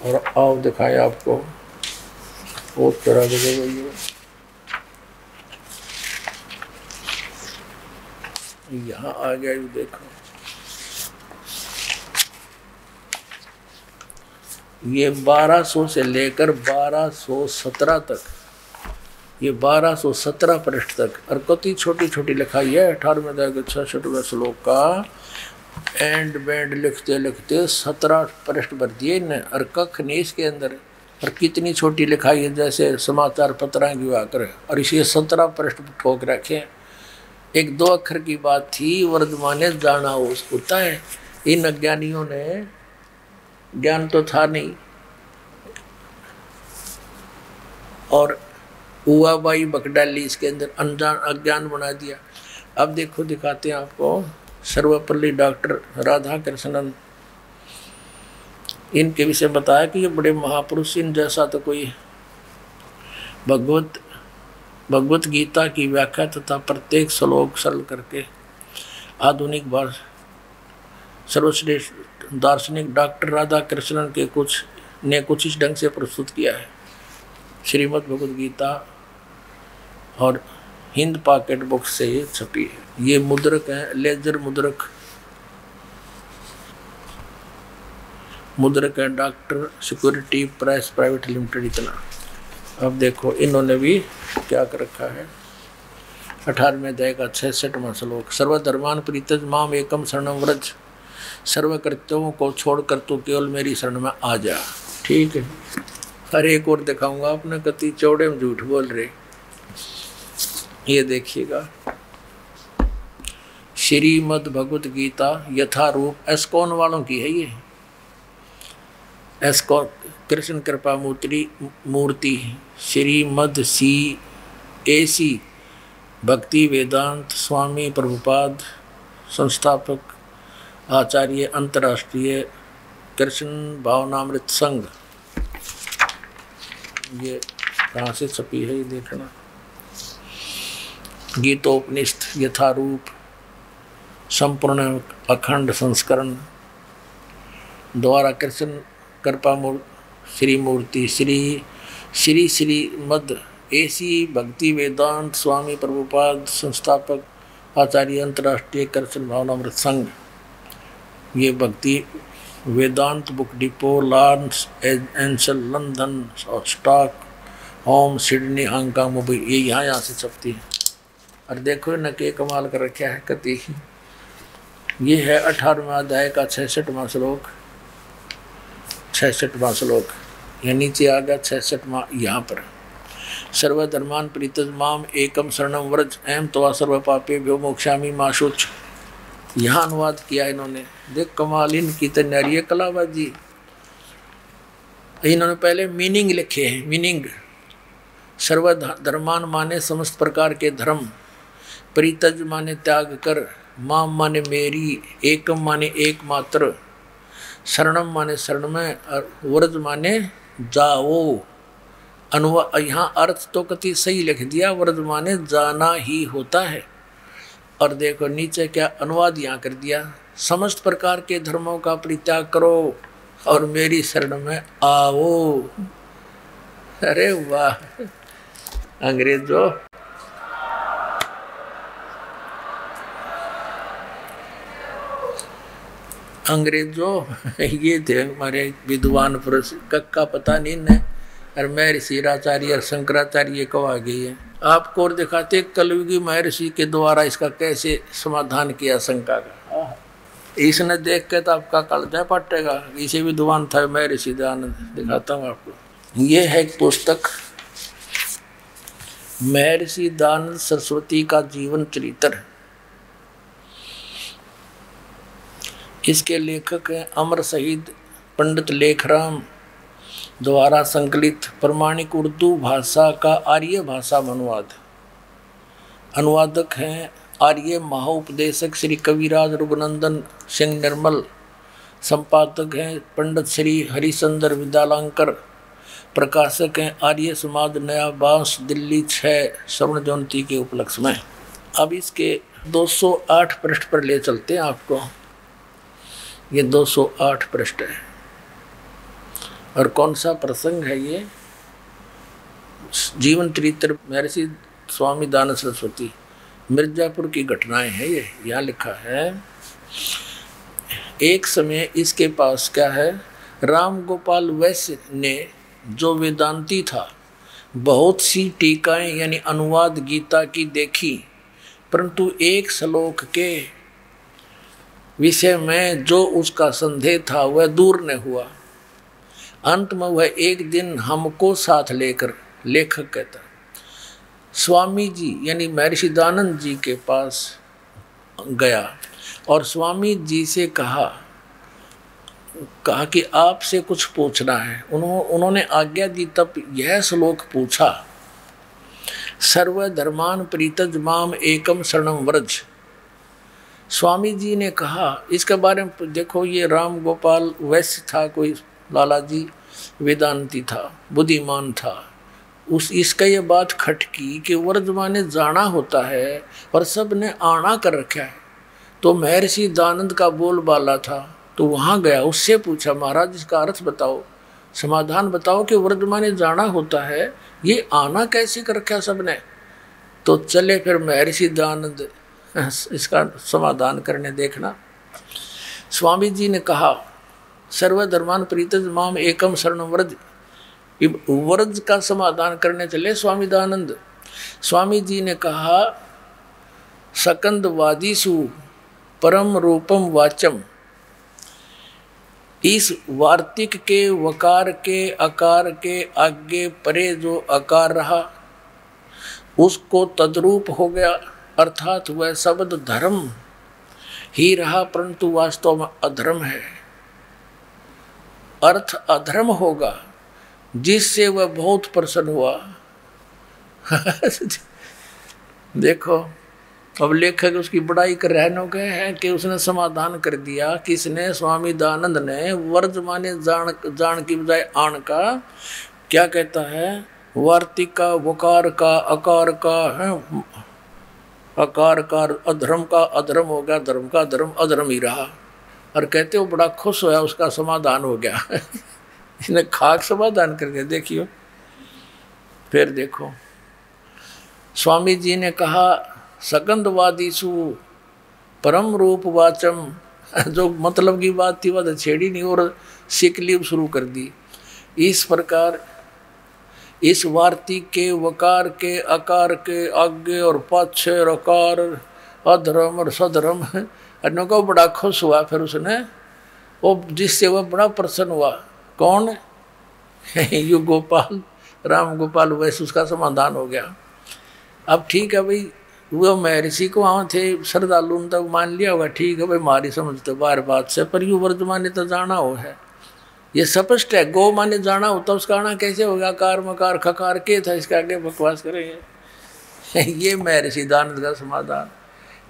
और आओ दिखाए आपको बहुत तरह के यहाँ आ गया। ये देखो ये 1200 से लेकर 1217 तक, ये 1217 पृष्ठ तक। और कति छोटी छोटी लिखाई है 18वें अध्याय के 66वें श्लोक का। एंड बैंड लिखते लिखते 17 पृष्ठ भर दिए इन्हें, और कख नहीं इसके अंदर। और कितनी छोटी लिखाई है, जैसे समाचार पत्र की वाकर। और इसे 17 पृष्ठ ठोक रखे। 1-2 अक्षर की बात थी, वर्धमाने जाना होता है। इन अज्ञानियों ने, ज्ञान तो था नहीं, और हुआ बाई बकडाली इसके अंदर, अनजान अज्ञान बना दिया। अब देखो दिखाते हैं आपको सर्वपल्ली डॉक्टर राधा कृष्णन, इनके विषय बताया कि ये बड़े महापुरुष, इन जैसा तो कोई भगवत गीता की व्याख्या तथा प्रत्येक श्लोक सरल करके आधुनिक भाषा सर्वश्रेष्ठ दार्शनिक डॉक्टर राधा कृष्णन के कुछ इस ढंग से प्रस्तुत किया है। श्रीमद् भगवद गीता और हिंद पॉकेट बुक से ये छपी है। ये मुद्रक है, लेजर मुद्रक। मुद्रक है doctor security press private limited इतना। अब देखो इन्होंने भी क्या कर रखा है, 18वें अध्याय का 66वां श्लोक, सर्वधर्मान परित्यज माम एकम शरणम व्रज, सर्व कर्तव्यों को छोड़कर तू केवल मेरी शरण में आ जा। ठीक है, हर एक और दिखाऊंगा आपने कति चौड़े में झूठ बोल रहे। ये देखिएगा श्रीमद् भगवत गीता यथारूप एस्कॉन वालों की है ये, एस्कॉन कृष्ण कृपा मूर्ति श्रीमद् CAC भक्ति वेदांत स्वामी प्रभुपाद संस्थापक आचार्य अंतर्राष्ट्रीय कृष्ण भावनामृत संघ। ये कहाँ से छपी है ये देखना। गीतोपनिषद यथारूप संपूर्ण अखंड संस्करण द्वारा कृष्ण कृपा श्री मूर्ति श्री श्रीमद् AC भक्ति वेदांत स्वामी प्रभुपाद संस्थापक आचार्य अंतर्राष्ट्रीय कृष्ण भावनामृत संघ। ये भक्ति वेदांत बुक डिपो लॉन्स एंसल London Stockholm Sydney Hong Kong Mumbai, ये यहाँ से छपती है। और देखो न के कमाल कर रखा है कति। ये है 18वां अध्याय का 66वां श्लोक, 66वां श्लोक, या नीचे आ गया 66वां यहाँ पर। सर्वधर्मान परित्यज माम एकम शरणम व्रज एम त्वा सर्व पापेभ्यो मोक्षामि मा शुच। यहाँ अनुवाद किया इन्होंने। देख कमाल इनकी तैयारी है कलाबाजी। इन्होंने पहले मीनिंग लिखे हैं। मीनिंग सर्वधर्मान माने समस्त प्रकार के धर्म, परित्यज माने त्याग कर, माम माने मेरी, एकम माने एकमात्र, शरणम माने शरण में, और व्रज माने जाओ। यहाँ अर्थ तो कति सही लिख दिया, व्रज माने जाना ही होता है। और देखो नीचे क्या अनुवाद यहाँ कर दिया, समस्त प्रकार के धर्मों का परित्याग करो और मेरी शरण में आओ। अरे वाह अंग्रेजों, ये थे हमारे विद्वान पुरुष, कक्का पता नहीं न, और महर्षि आचार्य और शंकराचार्य को आ गई है। आपको और दिखाते कलयुगी महर्षि के द्वारा इसका कैसे समाधान किया शंका का। इसने देख के तो आपका कलजा पटेगा। इसे विद्वान था महर्षि दयानंद, दिखाता हूँ आपको। ये है एक पुस्तक महर्षि दयानंद सरस्वती का जीवन चरित्र। इसके लेखक हैं अमर शहीद पंडित लेखराम द्वारा संकलित प्रमाणिक उर्दू भाषा का आर्य भाषा में अनुवाद। अनुवादक हैं आर्य महाउपदेशक श्री कविराज रघुनंदन सिंह निर्मल। संपादक हैं पंडित श्री हरिचंद्र विद्यालंकर। प्रकाशक हैं आर्य समाज नया बांस दिल्ली 6 स्वर्ण जयंती के उपलक्ष्य में। अब इसके 208 पृष्ठ पर ले चलते हैं आपको। ये 208 पृष्ठ है। और कौन सा प्रसंग है ये? जीवन चरित्र महर्षि स्वामी दयानंद सरस्वती, मिर्जापुर की घटनाएं हैं ये। यहाँ लिखा है, एक समय इसके पास क्या है, राम गोपाल वैश्य ने, जो वेदांती था, बहुत सी टीकाएं यानी अनुवाद गीता की देखी, परंतु एक श्लोक के विषय में जो उसका संदेह था वह दूर न हुआ। अंत में वह एक दिन हमको साथ लेकर, लेखक कहता, स्वामी जी यानी महर्षि दयानंद जी के पास गया और स्वामी जी से कहा कि आपसे कुछ पूछना है। उन्होंने आज्ञा दी। तब यह श्लोक पूछा, सर्वधर्मान परित्यज माम एकम शरणम व्रज। स्वामी जी ने कहा, इसके बारे में देखो, ये राम गोपाल वैश्य था, कोई लाला जी वेदांती था, बुद्धिमान था। इसका ये बात खटकी कि व्रज माने जाना होता है और सब ने आना कर रखा है। तो महर्षि दयानंद का बोलबाला था, तो वहाँ गया, उससे पूछा, महाराज इसका अर्थ बताओ, समाधान बताओ कि व्रज माने जाना होता है, ये आना कैसे कर रखा सबने। तो चले फिर महर्षि दयानंद इसका समाधान करने। देखना, स्वामी जी ने कहा, सर्वधर्मान परित्यज माम एकम शरणं व्रज। व्रज का समाधान करने चले स्वामी दयानंद। स्वामी जी ने कहा सकंद वादीसु परम रूपम वाचम। इस वार्तिक के वकार के अकार के आगे परे जो अकार रहा उसको तद्रूप हो गया, अर्थात वह शब्द धर्म ही रहा परंतु वास्तव में अधर्म है। अर्थ अधर्म होगा जिससे वह बहुत प्रसन्न हुआ। देखो अब लेखक उसकी बड़ाई कर रहे हैं कि उसने समाधान कर दिया। किसने? स्वामी दयानंद ने। वर्ज माने जान की बजाय आण का क्या कहता है? वार्तिक का, वकार का, अकार का है, अकार का अधर्म का अधर्म हो गया, धर्म का धर्म अधर्म ही रहा। और कहते हो बड़ा खुश होया, उसका समाधान हो गया। इसने खाक समाधान कर दिया। देखियो फिर देखो स्वामी जी ने कहा सकंदवादीसु परम रूप वाचम। जो मतलब की बात थी वह छेड़ी नहीं और सिकली शुरू कर दी। इस प्रकार इस वार्तिक के वकार के अकार के आगे और पाछे अकार अधर्म और सधर्म अन्यों को बड़ा खुश हुआ। फिर उसने वो जिससे वह बड़ा प्रसन्न हुआ। कौन? यू गोपाल, राम गोपाल। वैसे उसका समाधान हो गया। अब ठीक है भाई, वो महर्षि को वहाँ थे श्रद्धालु तक मान लिया होगा, ठीक है भाई हमारी समझ तो बार बात से, पर यू वर्तमान तो जाना हो है, ये स्पष्ट है। गो माने जाना होता, उसका आना कैसे होगा? कार मकार खकार के था, इसका आगे बकवास करेंगे। ये महर्षि दानंद का समाधान।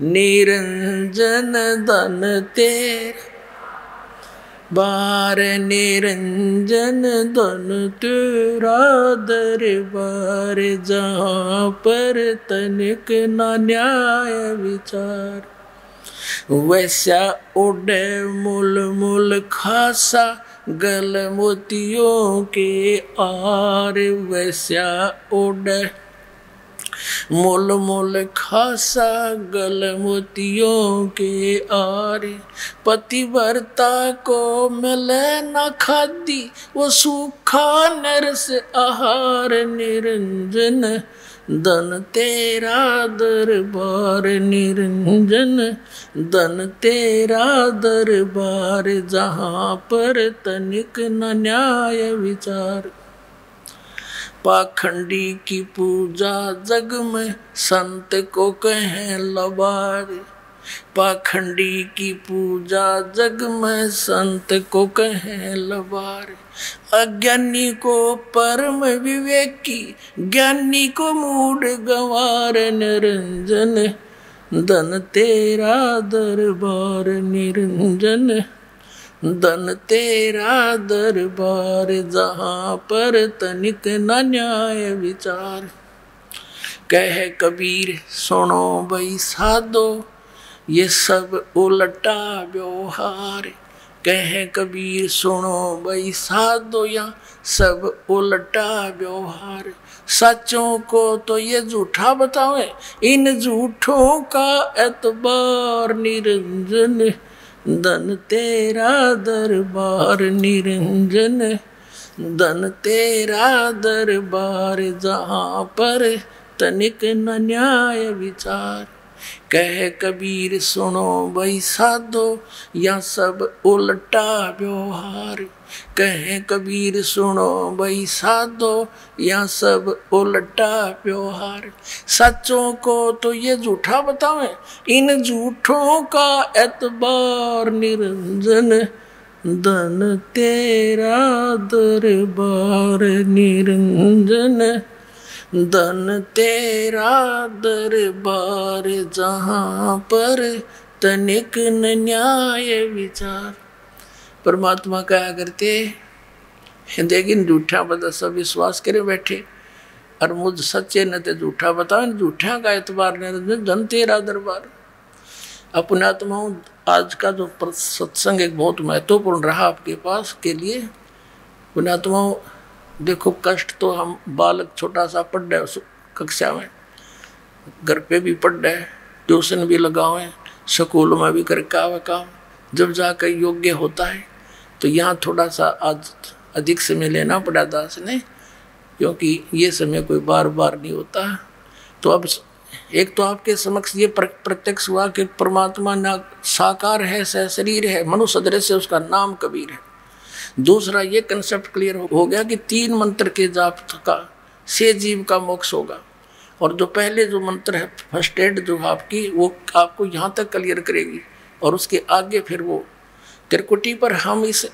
निरंजन धन तेरा बार, निरंजन धन तेरा दरबार, जहाँ पर तनिक न न्याय विचार। वैसा उड़े मूल मूल खासा गल मोतियों के आर। वैसा उड़े मूल मूल खासा गल मोतियों के आर। पतिव्रता को मिले न खादी, वो सूखा नरस आहार। निरंजन धन तेरा दरबार, निरंजन धन तेरा दरबार, जहाँ पर तनिक न न्याय विचार। पाखंडी की पूजा जग में संत को कहें लबार। पाखंडी की पूजा जग में संत को कहें लबार। अज्ञानी को परम विवेकी, ज्ञानी को मूढ़ गंवार। निरंजन धन तेरा दरबार, निरंजन धन तेरा दरबार, जहाँ पर तनिक न न्याय विचार। कह कबीर सुनो भाई साधो, ये सब उल्टा व्यवहार। कह कबीर सुनो भाई साधो, या सब उल्टा व्यवहार। सच्चों को तो ये झूठा बतावे, इन झूठों का एतबार। निरंजन धन तेरा दरबार, निरंजन धन तेरा दरबार, जहाँ पर तनिक न न्याय विचार। कह कबीर सुनो भाई साधो, या सब उल्टा व्यवहार। कह कबीर सुनो भाई साधो, या सब उल्टा व्यवहार। सच्चों को तो ये झूठा बतावे, इन झूठों का एतबार। निरंजन धन तेरा दरबार, निरंजन धन तेरा दरबार, जहाँ पर तनिक न न्याय विचार। परमात्मा कहा करते लेकिन झूठा बता सब विश्वास करे बैठे, और मुझ सच्चे न ते झूठा बताओ। झूठा का एतबार निरंजन धन तेरा दरबार। अपने आत्माओं, आज का जो सत्संग एक बहुत महत्वपूर्ण रहा आपके पास के लिए। अपने आत्माओं देखो, कष्ट तो हम बालक छोटा सा पढ़ रहे उस कक्षा में, घर पे भी पढ़ रहे, ट्यूशन भी लगाओ, स्कूल में भी करके आवे काम। जब जाकर योग्य होता है तो यहाँ थोड़ा सा आज अधिक समय लेना पड़ा दास ने, क्योंकि ये समय कोई बार बार नहीं होता। तो अब एक तो आपके समक्ष ये प्रत्यक्ष हुआ कि परमात्मा ना साकार है, सहशरीर है, मनुष्य सदृश है, उसका नाम कबीर है। दूसरा ये कंसेप्ट क्लियर हो गया कि 3 मंत्र के जाप का से जीव का मोक्ष होगा। और जो पहले जो मंत्र है फर्स्ट एड जो आपकी, वो आपको यहाँ तक क्लियर करेगी, और उसके आगे फिर वो त्रिकुटी पर हम इस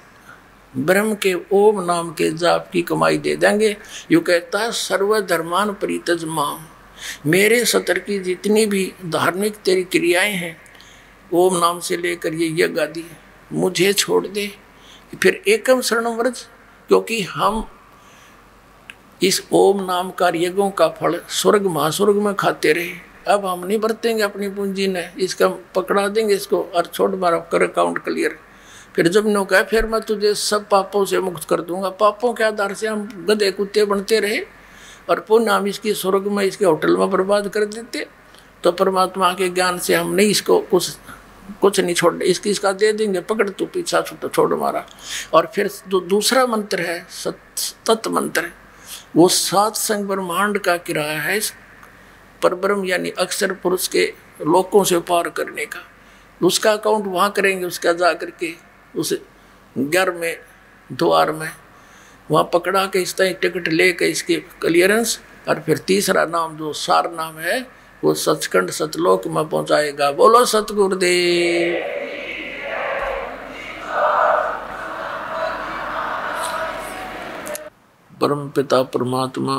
ब्रह्म के ओम नाम के जाप की कमाई दे देंगे। यू कहता है सर्वधर्मान परित्यज माम, मेरे सतर की जितनी भी धार्मिक तेरी क्रियाएं हैं ओम नाम से लेकर ये यज्ञ आदि मुझे छोड़ दे। फिर एकम शरणम व्रज, क्योंकि हम इस ओम नाम का यज्ञों का फल स्वर्ग महास्वर्ग में खाते रहे, अब हम नहीं बरतेंगे अपनी पूंजी ने, इसका पकड़ा देंगे इसको और छोड़ मारा कर अकाउंट क्लियर। फिर जब नो कहा फिर मैं तुझे सब पापों से मुक्त कर दूंगा। पापों के आधार से हम गधे कुत्ते बनते रहे और पुण्य हम इसकी स्वर्ग में इसके होटल में बर्बाद कर देते। तो परमात्मा के ज्ञान से हम नहीं इसको कुछ नहीं छोड़, इसका दे देंगे, पकड़ तू पीछा छोड़ मारा। और फिर दूसरा मंत्र है तत् मंत्र, वो 7 संग ब्रह्मांड का किराया है इस परब्रह्म यानी अक्षर पुरुष के लोकों से पार करने का। उसका अकाउंट वहाँ करेंगे, उसका जा करके उस 11वें द्वार में वहाँ पकड़ा के इस तरह टिकट ले के इसके क्लियरेंस। और फिर तीसरा नाम जो सार नाम है वो सचखंड सतलोक में पहुँचाएगा। बोलो सतगुरुदेव। परम पिता परमात्मा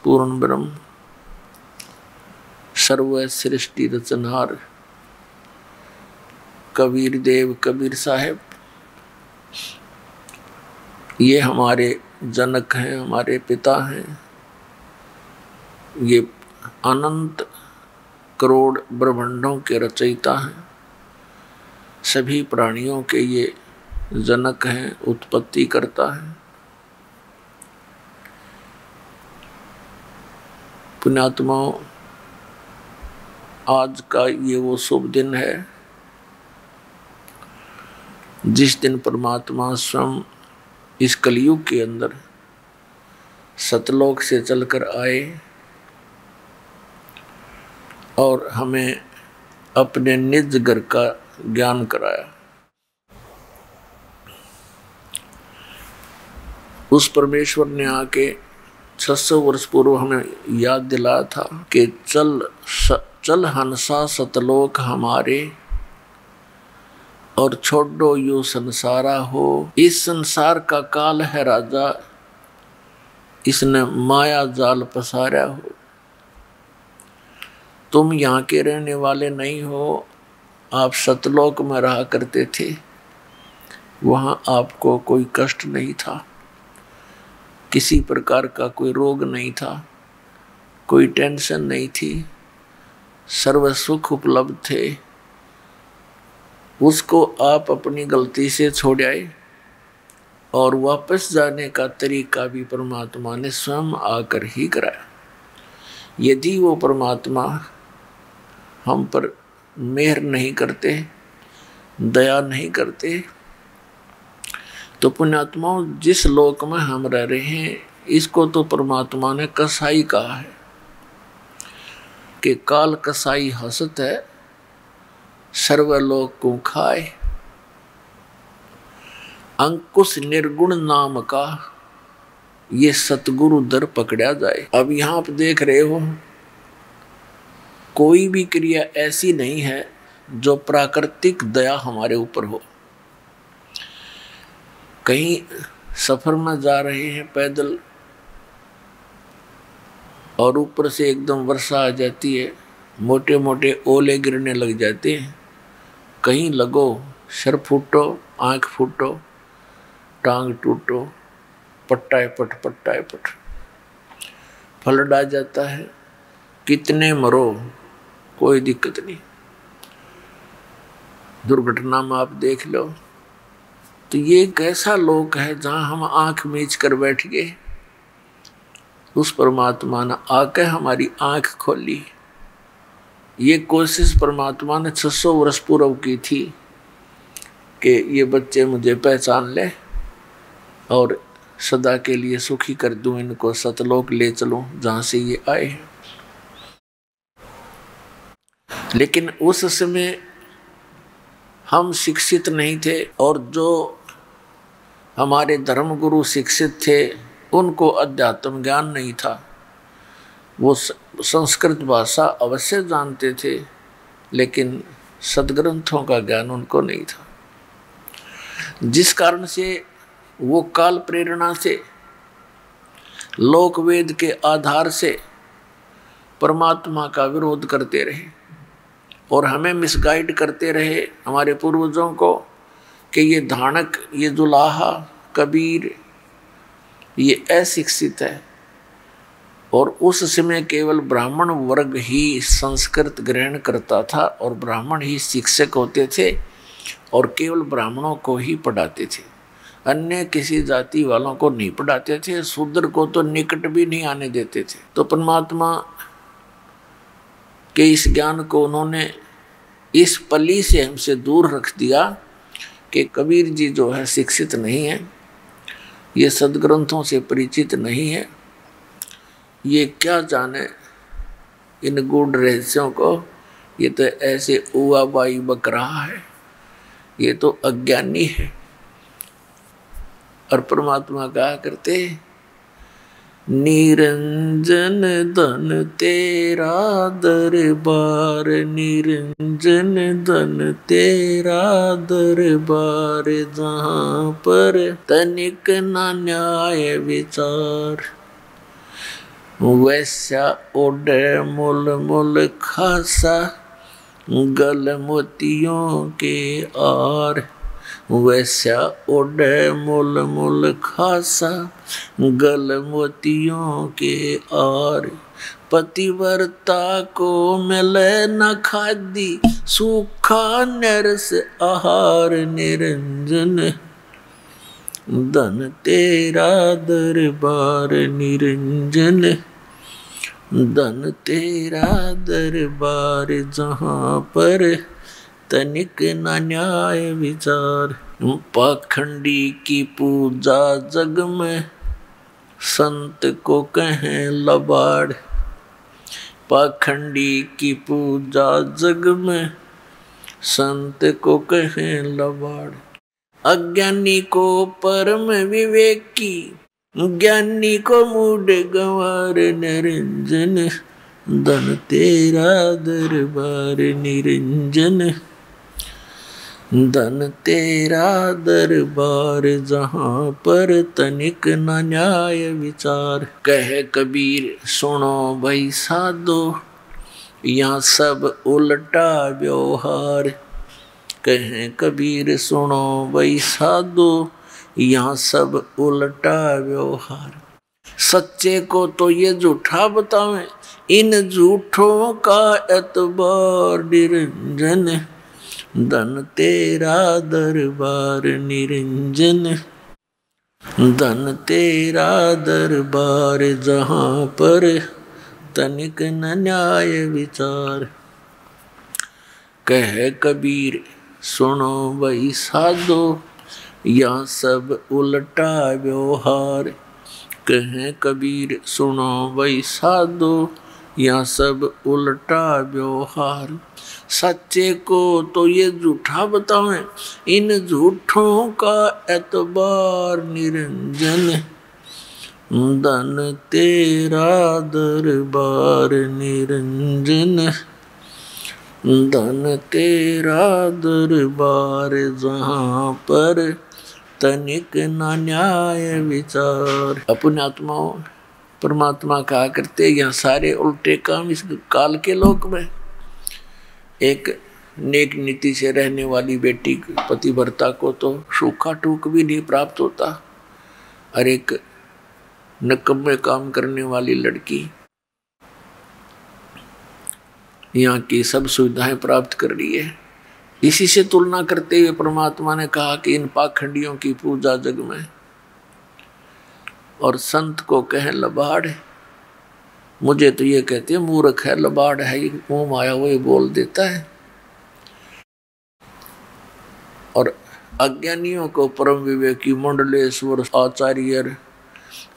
पूर्ण ब्रह्म सर्व सृष्टि रचनहार कबीर देव कबीर साहेब, ये हमारे जनक हैं, हमारे पिता हैं। ये अनंत करोड़ ब्रह्मांडों के रचयिता हैं, सभी प्राणियों के ये जनक हैं, उत्पत्ति करता है। पुण्यात्माओं, आज का ये वो शुभ दिन है जिस दिन परमात्मा स्वयं इस कलयुग के अंदर सतलोक से चलकर आए और हमें अपने निज घर का ज्ञान कराया। उस परमेश्वर ने आके 600 वर्ष पूर्व हमें याद दिलाया था कि चल हंसा सतलोक हमारे और छोड़ो यू संसारा हो। इस संसार का काल है राजा, इसने माया जाल पसारा हो। तुम यहाँ के रहने वाले नहीं हो, आप सतलोक में रहा करते थे। वहाँ आपको कोई कष्ट नहीं था, किसी प्रकार का कोई रोग नहीं था, कोई टेंशन नहीं थी, सर्व सुख उपलब्ध थे। उसको आप अपनी गलती से छोड़ आए और वापस जाने का तरीका भी परमात्मा ने स्वयं आकर ही कराया। यदि वो परमात्मा हम पर मेहर नहीं करते, दया नहीं करते, तो पुण्यात्माओं जिस लोक में हम रह रहे हैं इसको तो परमात्मा ने कसाई कहा है कि काल कसाई हसत है सर्वलोक को खाए। अंकुश निर्गुण नाम का ये सतगुरु दर पकड़ा जाए। अब यहाँ आप देख रहे हो कोई भी क्रिया ऐसी नहीं है जो प्राकृतिक दया हमारे ऊपर हो। कहीं सफर में जा रहे हैं पैदल और ऊपर से एकदम वर्षा आ जाती है, मोटे मोटे ओले गिरने लग जाते हैं। कहीं लगो सर फूटो, आँख फूटो, टांग टूटो, पट्टाए पट फ्लड आ जाता है, कितने मरो कोई दिक्कत नहीं। दुर्घटना में आप देख लो। तो ये एक ऐसा लोक है जहाँ हम आँख मीच कर बैठ गए। उस परमात्मा ने आके हमारी आँख खोली। ये कोशिश परमात्मा ने 600 वर्ष पूर्व की थी कि ये बच्चे मुझे पहचान ले और सदा के लिए सुखी कर दूं इनको, सतलोक ले चलूं जहां से ये आए। लेकिन उस समय हम शिक्षित नहीं थे, और जो हमारे धर्म गुरु शिक्षित थे उनको अध्यात्म ज्ञान नहीं था। वो संस्कृत भाषा अवश्य जानते थे, लेकिन सदग्रंथों का ज्ञान उनको नहीं था, जिस कारण से वो काल प्रेरणा से, लोक वेद के आधार से परमात्मा का विरोध करते रहे और हमें मिसगाइड करते रहे, हमारे पूर्वजों को, कि ये धानक, ये जुलाहा, कबीर ये अशिक्षित है। और उस समय केवल ब्राह्मण वर्ग ही संस्कृत ग्रहण करता था और ब्राह्मण ही शिक्षक होते थे और केवल ब्राह्मणों को ही पढ़ाते थे, अन्य किसी जाति वालों को नहीं पढ़ाते थे, शूद्र को तो निकट भी नहीं आने देते थे। तो परमात्मा के इस ज्ञान को उन्होंने इस पली से हमसे दूर रख दिया कि कबीर जी जो है शिक्षित नहीं है, ये सदग्रंथों से परिचित नहीं है, ये क्या जाने इन गूढ़ रहस्यों को, ये तो ऐसे उआ बाई बक रहा है, ये तो अज्ञानी है। और परमात्मा कहा करते, निरंजन धन तेरा दरबार, निरंजन धन तेरा दरबार, जहाँ पर तनिक ना न्याय विचार, वैसा ओढ़े मुल मुल खासा, गल मोतियों के आर, वैसा ओढ़े मुल मुल खासा, गल मोतियों के आर, पतिव्रता को मिले न खादी, सूखा नरस आहार, निरंजन धन तेरा दरबार, निरंजन धन तेरा दरबार, जहाँ पर तनिक न न्याय विचार, पाखंडी की पूजा जग में, संत को कहें लबाड़, पाखंडी की पूजा जग में, संत को कहें लबाड़, अज्ञानी को परम विवेकी, ज्ञानी को मूढ़ गंवार, निरंजन धन तेरा दरबार, निरंजन धन तेरा दरबार, जहाँ पर तनिक न न्याय विचार, कहे कबीर सुनो भाई साधो, यहाँ सब उल्टा व्यवहार, कहे कबीर सुनो भाई साधो, यहाँ सब उल्टा व्यवहार, सच्चे को तो ये झूठा बतावें, इन झूठों का एतबार, निरंजन धन तेरा दरबार, निरंजन धन तेरा दरबार, जहाँ पर तनिक न न्याय विचार, कहे कबीर सुनो भाई साधो, यहाँ सब उल्टा व्यवहार, कहे कबीर सुनो भाई साधो, यहाँ सब उल्टा व्यवहार, सच्चे को तो ये झूठा बतावें, इन झूठों का एतबार, निरंजन धन तेरा दरबार, निरंजन धन तेरा दरबार, जहाँ पर तनिक न न्याय विचार। अपने आत्माओं परमात्मा कहा करते, यहाँ सारे उल्टे काम इस काल के लोक में। एक नेक नीति से रहने वाली बेटी पतिव्रता को तो सूखा टूक भी नहीं प्राप्त होता, और एक नकम्मे काम करने वाली लड़की यहाँ की सब सुविधाएं प्राप्त कर रही है। इसी से तुलना करते हुए परमात्मा ने कहा कि इन पाखंडियों की पूजा जग में, और संत को कहे लबाड़। मुझे तो ये कहते हैं मूर्ख है, लबाड़ है, ये मुंह माया हुए बोल देता है। और अज्ञानियों को परम विवेकी मंडलेश्वर आचार्य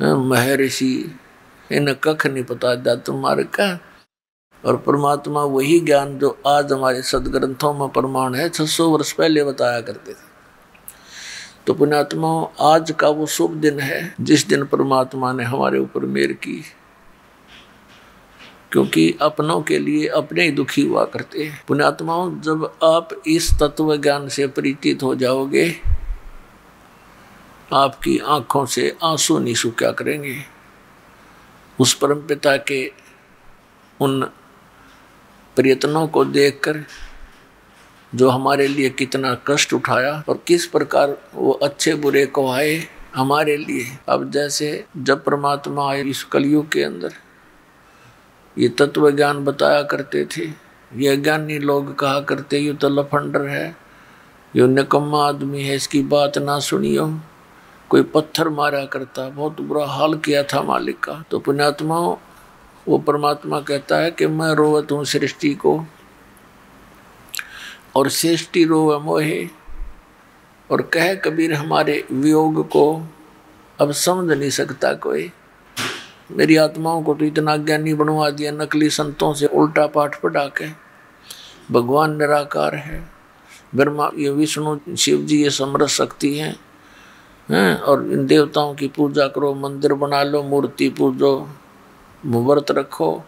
महर्षि इन कख नहीं पता जाता मार्ग का। और परमात्मा वही ज्ञान जो आज हमारे सदग्रंथों में प्रमाण है 600 वर्ष पहले बताया करते थे। तो पुण्यात्मा, आज का वो शुभ दिन है जिस दिन परमात्मा ने हमारे ऊपर मेहर की, क्योंकि अपनों के लिए अपने ही दुखी हुआ करते हैं। पुण्यात्माओं, जब आप इस तत्व ज्ञान से परिचित हो जाओगे, आपकी आंखों से आंसू नहीं सूखा करेंगे। उस परम पिता के उन प्रयत्नों को देखकर जो हमारे लिए कितना कष्ट उठाया और किस प्रकार वो अच्छे बुरे को आए हमारे लिए। अब जैसे जब परमात्मा आए इस कलयुग के अंदर, ये तत्व ज्ञान बताया करते थे, ये अज्ञानी लोग कहा करते ये तो लफंडर है, ये निकम्मा आदमी है, इसकी बात ना सुनियो। कोई पत्थर मारा करता, बहुत बुरा हाल किया था मालिक का। तो पुण्यात्माओं, वो परमात्मा कहता है कि मैं रोवत हूँ सृष्टि को और सृष्टि रोवे मोहे। और कह कबीर हमारे वियोग को अब समझ नहीं सकता कोई। मेरी आत्माओं को तो इतना ज्ञानी बनवा दिया नकली संतों से उल्टा पाठ पढ़ा के। भगवान निराकार है, ब्रह्मा ये विष्णु शिव जी ये समरथ शक्ति हैं, और इन देवताओं की पूजा करो, मंदिर बना लो, मूर्ति पूजो, व्रत रखो।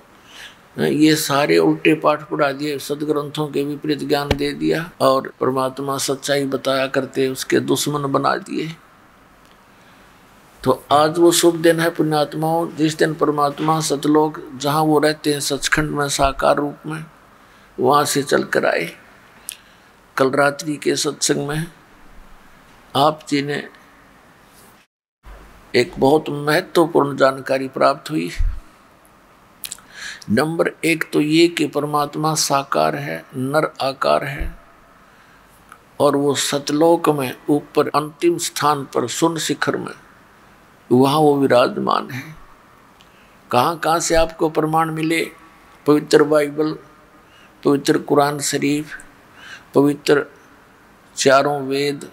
ये सारे उल्टे पाठ पढ़ा दिए, सदग्रंथों के विपरीत ज्ञान दे दिया और परमात्मा सच्चाई बताया करते उसके दुश्मन बना दिए। तो आज वो शुभ दिन है पुण्यात्माओं, जिस दिन परमात्मा सतलोक जहाँ वो रहते हैं सचखंड में साकार रूप में, वहाँ से चल कर आए। कल रात्रि के सत्संग में आप जी ने एक बहुत महत्वपूर्ण जानकारी प्राप्त हुई। नंबर 1 तो ये कि परमात्मा साकार है, नर आकार है, और वो सतलोक में ऊपर अंतिम स्थान पर सुन शिखर में वहाँ वो विराजमान है। कहाँ कहाँ से आपको प्रमाण मिले? पवित्र बाइबल, पवित्र कुरान शरीफ, पवित्र चारों वेद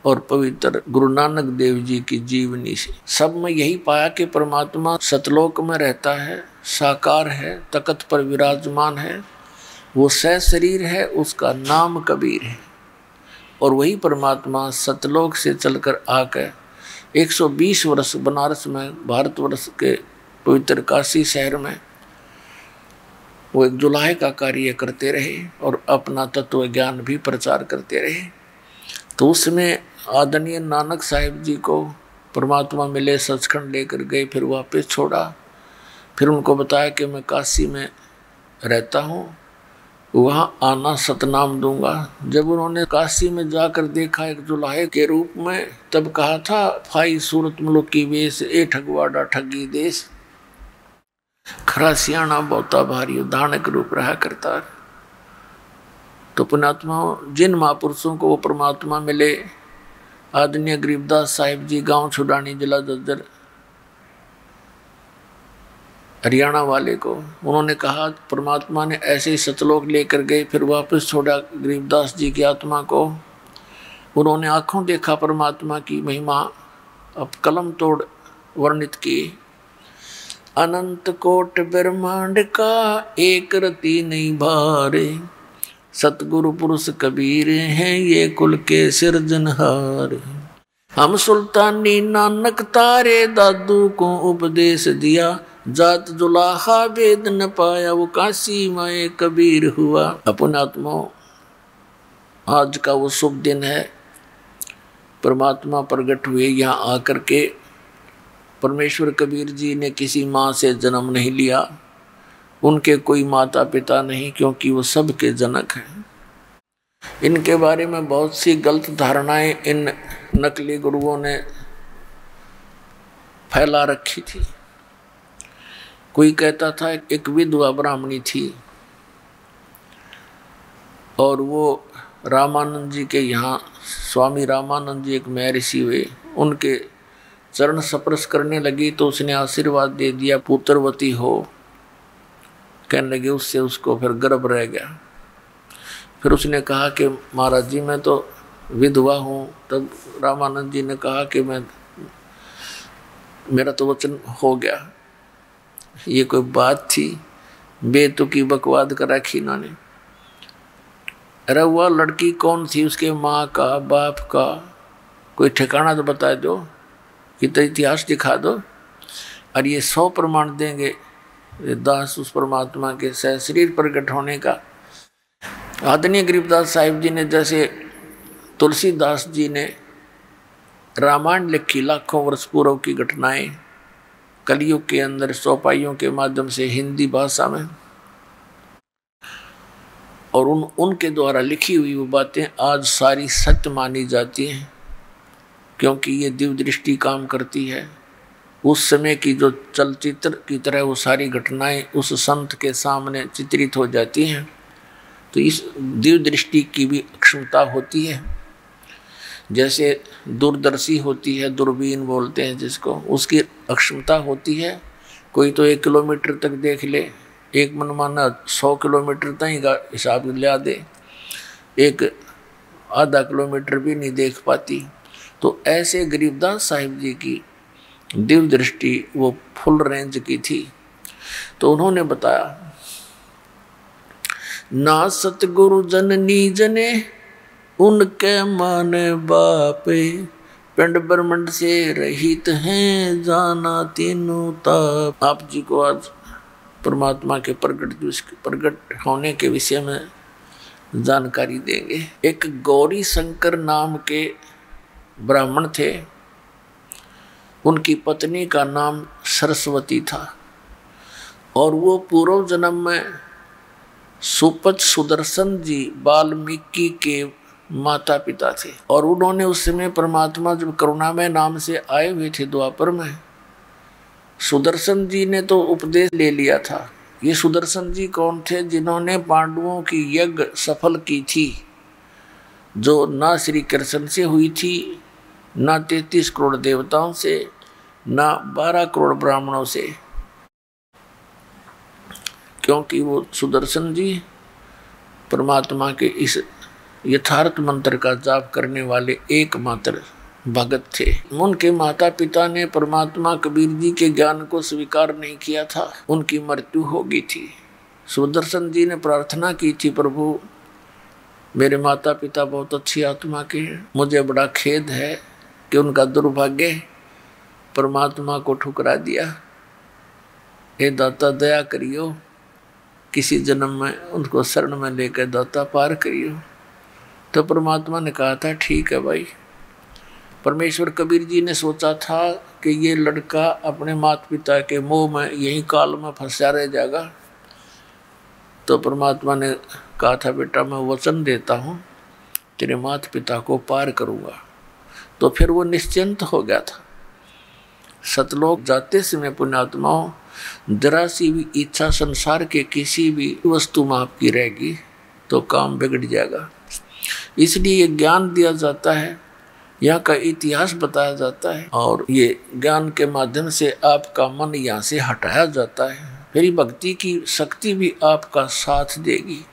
और पवित्र गुरु नानक देव जी की जीवनी से सब में यही पाया कि परमात्मा सतलोक में रहता है, साकार है, तख्त पर विराजमान है, वो सशरीर है, उसका नाम कबीर है। और वही परमात्मा सतलोक से चलकर आकर 120 वर्ष बनारस में, भारतवर्ष के पवित्र काशी शहर में वो एक जुलाहे का कार्य करते रहे और अपना तत्व ज्ञान भी प्रचार करते रहे। तो उसमें आदरणीय नानक साहिब जी को परमात्मा मिले, सचखंड लेकर गए, फिर वापस छोड़ा, फिर उनको बताया कि मैं काशी में रहता हूँ, वहाँ आना सतनाम दूंगा। जब उन्होंने काशी में जाकर देखा एक जुलाहे के रूप में, तब कहा था फाई सूरत मुल्क की वेश, ए ठगवाड़ा ठगी देश, खरा सियाणा बहुता भारी उदाहरण रूप रहा करता। तो पुण्यात्मा, जिन महापुरुषों को वो परमात्मा मिले, आदरणीय गरीबदास साहिब जी गांव छुडानी जिला जज्जर हरियाणा वाले को, उन्होंने कहा परमात्मा ने ऐसे ही सतलोक लेकर गए, फिर वापस छोड़ा गरीबदास जी की आत्मा को। उन्होंने आंखों देखा परमात्मा की महिमा, अब कलम तोड़ वर्णित की। अनंत कोट ब्रह्मांड का एक रति नहीं भारे, सतगुरु पुरुष कबीर हैं ये कुल के सिरजनहार। हम सुल्तानी नानक तारे दादू को उपदेश दिया, जात जुलाहा वेद न पाया वो काशी माए कबीर हुआ। अपन आत्माओं, आज का वो शुभ दिन है, परमात्मा प्रकट हुए यहाँ आकर के। परमेश्वर कबीर जी ने किसी माँ से जन्म नहीं लिया, उनके कोई माता पिता नहीं, क्योंकि वो सबके जनक हैं। इनके बारे में बहुत सी गलत धारणाएं इन नकली गुरुओं ने फैला रखी थी। कोई कहता था एक विधवा ब्राह्मणी थी और वो रामानंद जी के यहाँ, स्वामी रामानंद जी एक महर्षि हुए, उनके चरण स्पर्श करने लगी तो उसने आशीर्वाद दे दिया पुत्रवती हो। कहने लगे, उससे उसको फिर गर्भ रह गया। फिर उसने कहा कि महाराज जी मैं तो विधवा हूँ। तब रामानंद जी ने कहा कि मेरा तो वचन हो गया। ये कोई बात थी? बेतुकी बकवाद कर रखी इन्होंने। अरे वह लड़की कौन थी, उसके माँ का बाप का कोई ठिकाना तो बता दो, कि तो इतिहास दिखा दो। और ये 100 प्रमाण देंगे दास उस परमात्मा के सहशरीर प्रकट होने का। आदरणीय गरीबदास साहिब जी ने, जैसे तुलसीदास जी ने रामायण लिखी, लाखों वर्ष पूर्व की घटनाएं कलयुग के अंदर चौपाइयों के माध्यम से हिंदी भाषा में, और उनके द्वारा लिखी हुई वो बातें आज सारी सत्य मानी जाती हैं, क्योंकि ये दिव्य दृष्टि काम करती है। उस समय की जो चलचित्र की तरह वो सारी घटनाएं उस संत के सामने चित्रित हो जाती हैं। तो इस दिव्य दृष्टि की भी क्षमता होती है। जैसे दूरदर्शी होती है, दूरबीन बोलते हैं जिसको, उसकी अक्षमता होती है। कोई तो 1 किलोमीटर तक देख ले, एक मनमाना 100 किलोमीटर तक का हिसाब लिया दे, एक आधा किलोमीटर भी नहीं देख पाती। तो ऐसे गरीबदास साहिब जी की दिव्य दृष्टि वो फुल रेंज की थी। तो उन्होंने बताया, ना सतगुरु जननी जने उनके माने बापे, पिंड ब्रह्मंड से रहित हैं जाना तीनों ताप। आप जी को आज परमात्मा के प्रकट होने के विषय में जानकारी देंगे। एक गौरी शंकर नाम के ब्राह्मण थे, उनकी पत्नी का नाम सरस्वती था, और वो पूर्व जन्म में सुपच सुदर्शन जी वाल्मीकि के माता पिता थे। और उन्होंने उस समय परमात्मा जब करुणामय नाम से आए हुए थे द्वापर में, सुदर्शन जी ने तो उपदेश ले लिया था। ये सुदर्शन जी कौन थे? जिन्होंने पांडवों की यज्ञ सफल की थी, जो ना श्री कृष्ण से हुई थी, ना 33 करोड़ देवताओं से, ना 12 करोड़ ब्राह्मणों से, क्योंकि वो सुदर्शन जी परमात्मा के इस यथार्थ मंत्र का जाप करने वाले एकमात्र भगत थे। उनके माता पिता ने परमात्मा कबीर जी के ज्ञान को स्वीकार नहीं किया था, उनकी मृत्यु हो गई थी। सुदर्शन जी ने प्रार्थना की थी, प्रभु मेरे माता पिता बहुत अच्छी आत्मा के हैं, मुझे बड़ा खेद है कि उनका दुर्भाग्य परमात्मा को ठुकरा दिया। हे दाता दया करियो, किसी जन्म में उनको शरण में लेकर दाता पार करियो। तो परमात्मा ने कहा था ठीक है भाई। परमेश्वर कबीर जी ने सोचा था कि ये लड़का अपने माता पिता के मोह में यही काल में फंसा रह जाएगा। तो परमात्मा ने कहा था बेटा मैं वचन देता हूँ तेरे माता पिता को पार करूँगा। तो फिर वो निश्चिंत हो गया था। सतलोक जाते समय पुण्यात्माओं, जरा सी भी इच्छा संसार के किसी भी वस्तु में आपकी रहेगी तो काम बिगड़ जाएगा। इसलिए ये ज्ञान दिया जाता है, यहाँ का इतिहास बताया जाता है, और ये ज्ञान के माध्यम से आपका मन यहाँ से हटाया जाता है। फिर भक्ति की शक्ति भी आपका साथ देगी।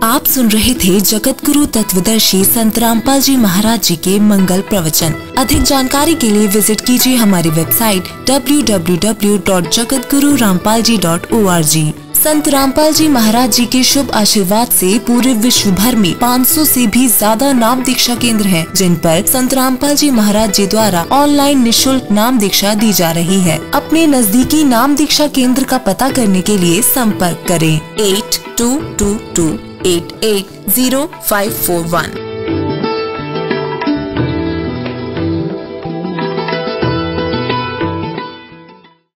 आप सुन रहे थे जगत गुरु तत्वदर्शी संत रामपाल जी महाराज जी के मंगल प्रवचन। अधिक जानकारी के लिए विजिट कीजिए हमारी वेबसाइट www.jagatgururampalji.org। संत रामपाल जी महाराज जी के शुभ आशीर्वाद से पूरे विश्व भर में 500 से भी ज्यादा नाम दीक्षा केंद्र हैं, जिन पर संत रामपाल जी महाराज जी द्वारा ऑनलाइन निशुल्क नाम दीक्षा दी जा रही है। अपने नजदीकी नाम दीक्षा केंद्र का पता करने के लिए संपर्क करें 8222880541।